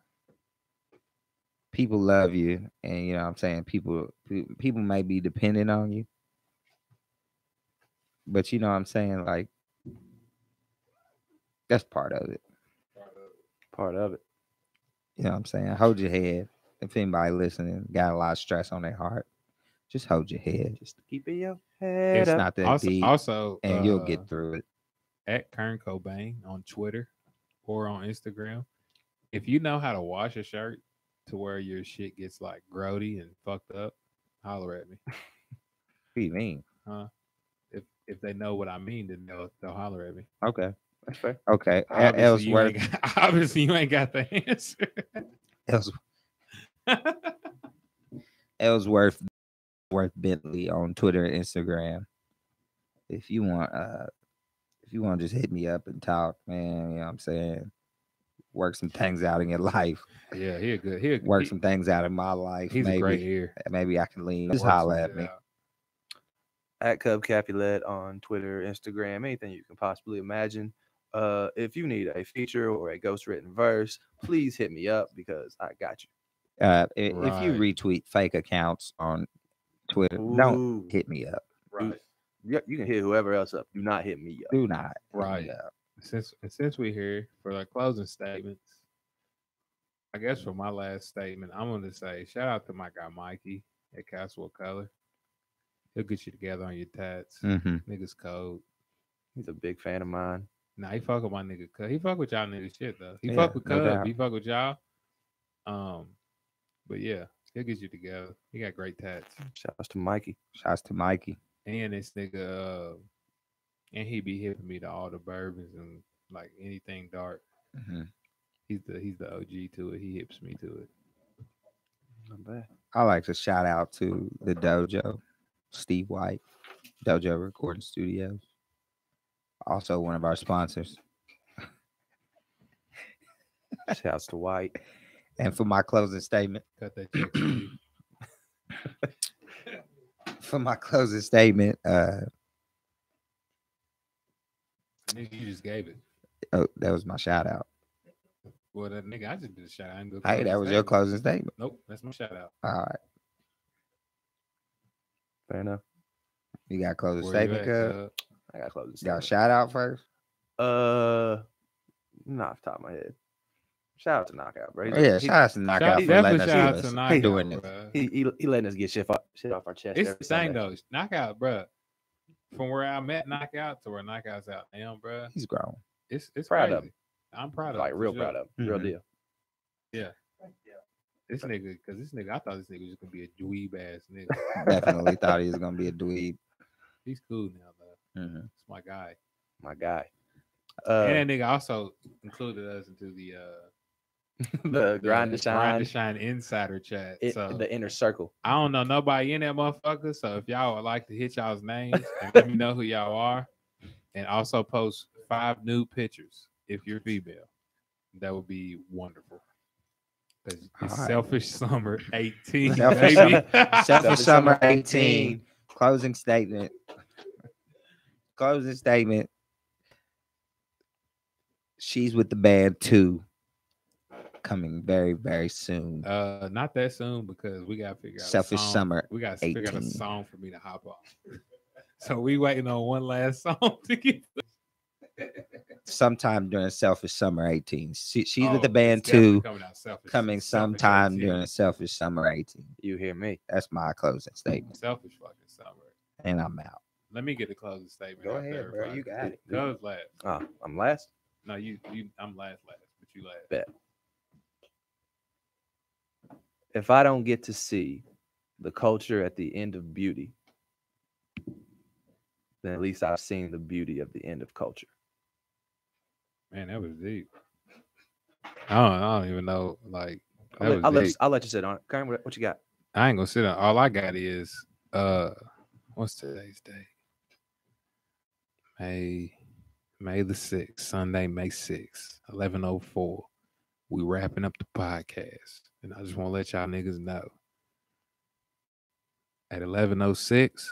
People love you, and you know what I'm saying. People may be dependent on you, but you know what I'm saying. Like, that's part of it. Part of it. You know what I'm saying. Hold your head. If anybody listening got a lot of stress on their heart, just hold your head. Just keeping your head It's up. not that Also, deep, also and you'll get through it. At Kern Cobain on Twitter or on Instagram. If you know how to wash a shirt to where your shit gets like grody and fucked up, holler at me. What do you mean? Huh? If they know what I mean, then they'll holler at me. Okay. That's fair. Okay. Obviously, Ellsworth. you ain't got the answer. Ellsworth Bentley on Twitter and Instagram. If you want to just hit me up and talk, man, you know what I'm saying? Work some things out in your life. Yeah, he Work some things out in my life. He's maybe, a great ear. Maybe I can lean. Just holler at me. At Cub Capulet on Twitter, Instagram, anything you can possibly imagine. If you need a feature or a ghostwritten verse, please hit me up because I got you. If you retweet fake accounts on Twitter, don't hit me up. Right. You can hit whoever else up. Do not hit me up. Do not. Right. Since we're here for the closing statements, I guess for my last statement, I'm going to say shout out to my guy Mikey at Castle Color. He'll get you together on your tats. Niggas cold. He's a big fan of mine. Nah, he fuck with my nigga Cub. He fuck with y'all niggas shit though. He fuck with Cub. No, he fuck with y'all. But yeah, he'll get you together. He got great tats. Shouts to Mikey. And this nigga, and he be hipping me to all the bourbons and like anything dark. He's the OG to it. He hips me to it. Not bad. I like to shout out to the dojo, Steve White, Dojo Recording Studios. Also one of our sponsors. Shouts to White. And for my closing statement. Cut that check, Steve. For my closing statement, you just gave it. Oh, that was my shout out. Well, that nigga, I just did a shout out. Hey, that was your closing statement. Nope, that's my shout out. All right. Fair enough. You got closing statement, Cub? I got closing statement. You got a shout out first? Not off the top of my head. Shout out to Knockout, bro. Shout out to Knockout for letting us do this. Doing this. He letting us get shit off our chest. It's the thing though. Knockout, bro. From where I met Knockout to where Knockout's out now, bro. He's grown. It's proud crazy. of him. I'm proud of him. Like real proud of him. Real deal. Yeah. This nigga, I thought this nigga was gonna be a dweeb ass nigga. Definitely thought he was gonna be a dweeb. He's cool now though. It's my guy. My guy. And that nigga also included us into the the Grind to Shine insider chat. So the inner circle. I don't know nobody in that motherfucker. So if y'all would like to hit y'all's names and let me know who y'all are, and also post 5 nude pictures if you're female, that would be wonderful. It's Selfish Summer 18. Selfish Summer 18. Closing statement. She's with the band too. Coming very, very soon. Not that soon because we gotta figure out Selfish Summer. We gotta figure out a song for me to hop off. So we waiting on one last song to get sometime during Selfish Summer 18. She's with the band too. Coming sometime during Selfish Summer 18. You hear me? That's my closing statement. Selfish fucking summer. And I'm out. Let me get the closing statement. Go ahead, bro. You got it. Cuz last. I'm last. No, I'm last, but you last. Bet. If I don't get to see the culture at the end of beauty, then at least I've seen the beauty of the end of culture. Man, that was deep. I don't even know. Like, I'll let you sit on it. Karen, what you got? I ain't gonna sit on. All I got is what's today's date? May the 6th, Sunday, May 6th, 11:04. we wrapping up the podcast. And I just want to let y'all niggas know. At 11:06,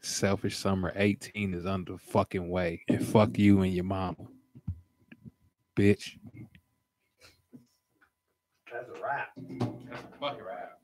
Selfish Summer 18 is under fucking way. And fuck you and your mama. Bitch. That's a wrap. That's a fucking wrap.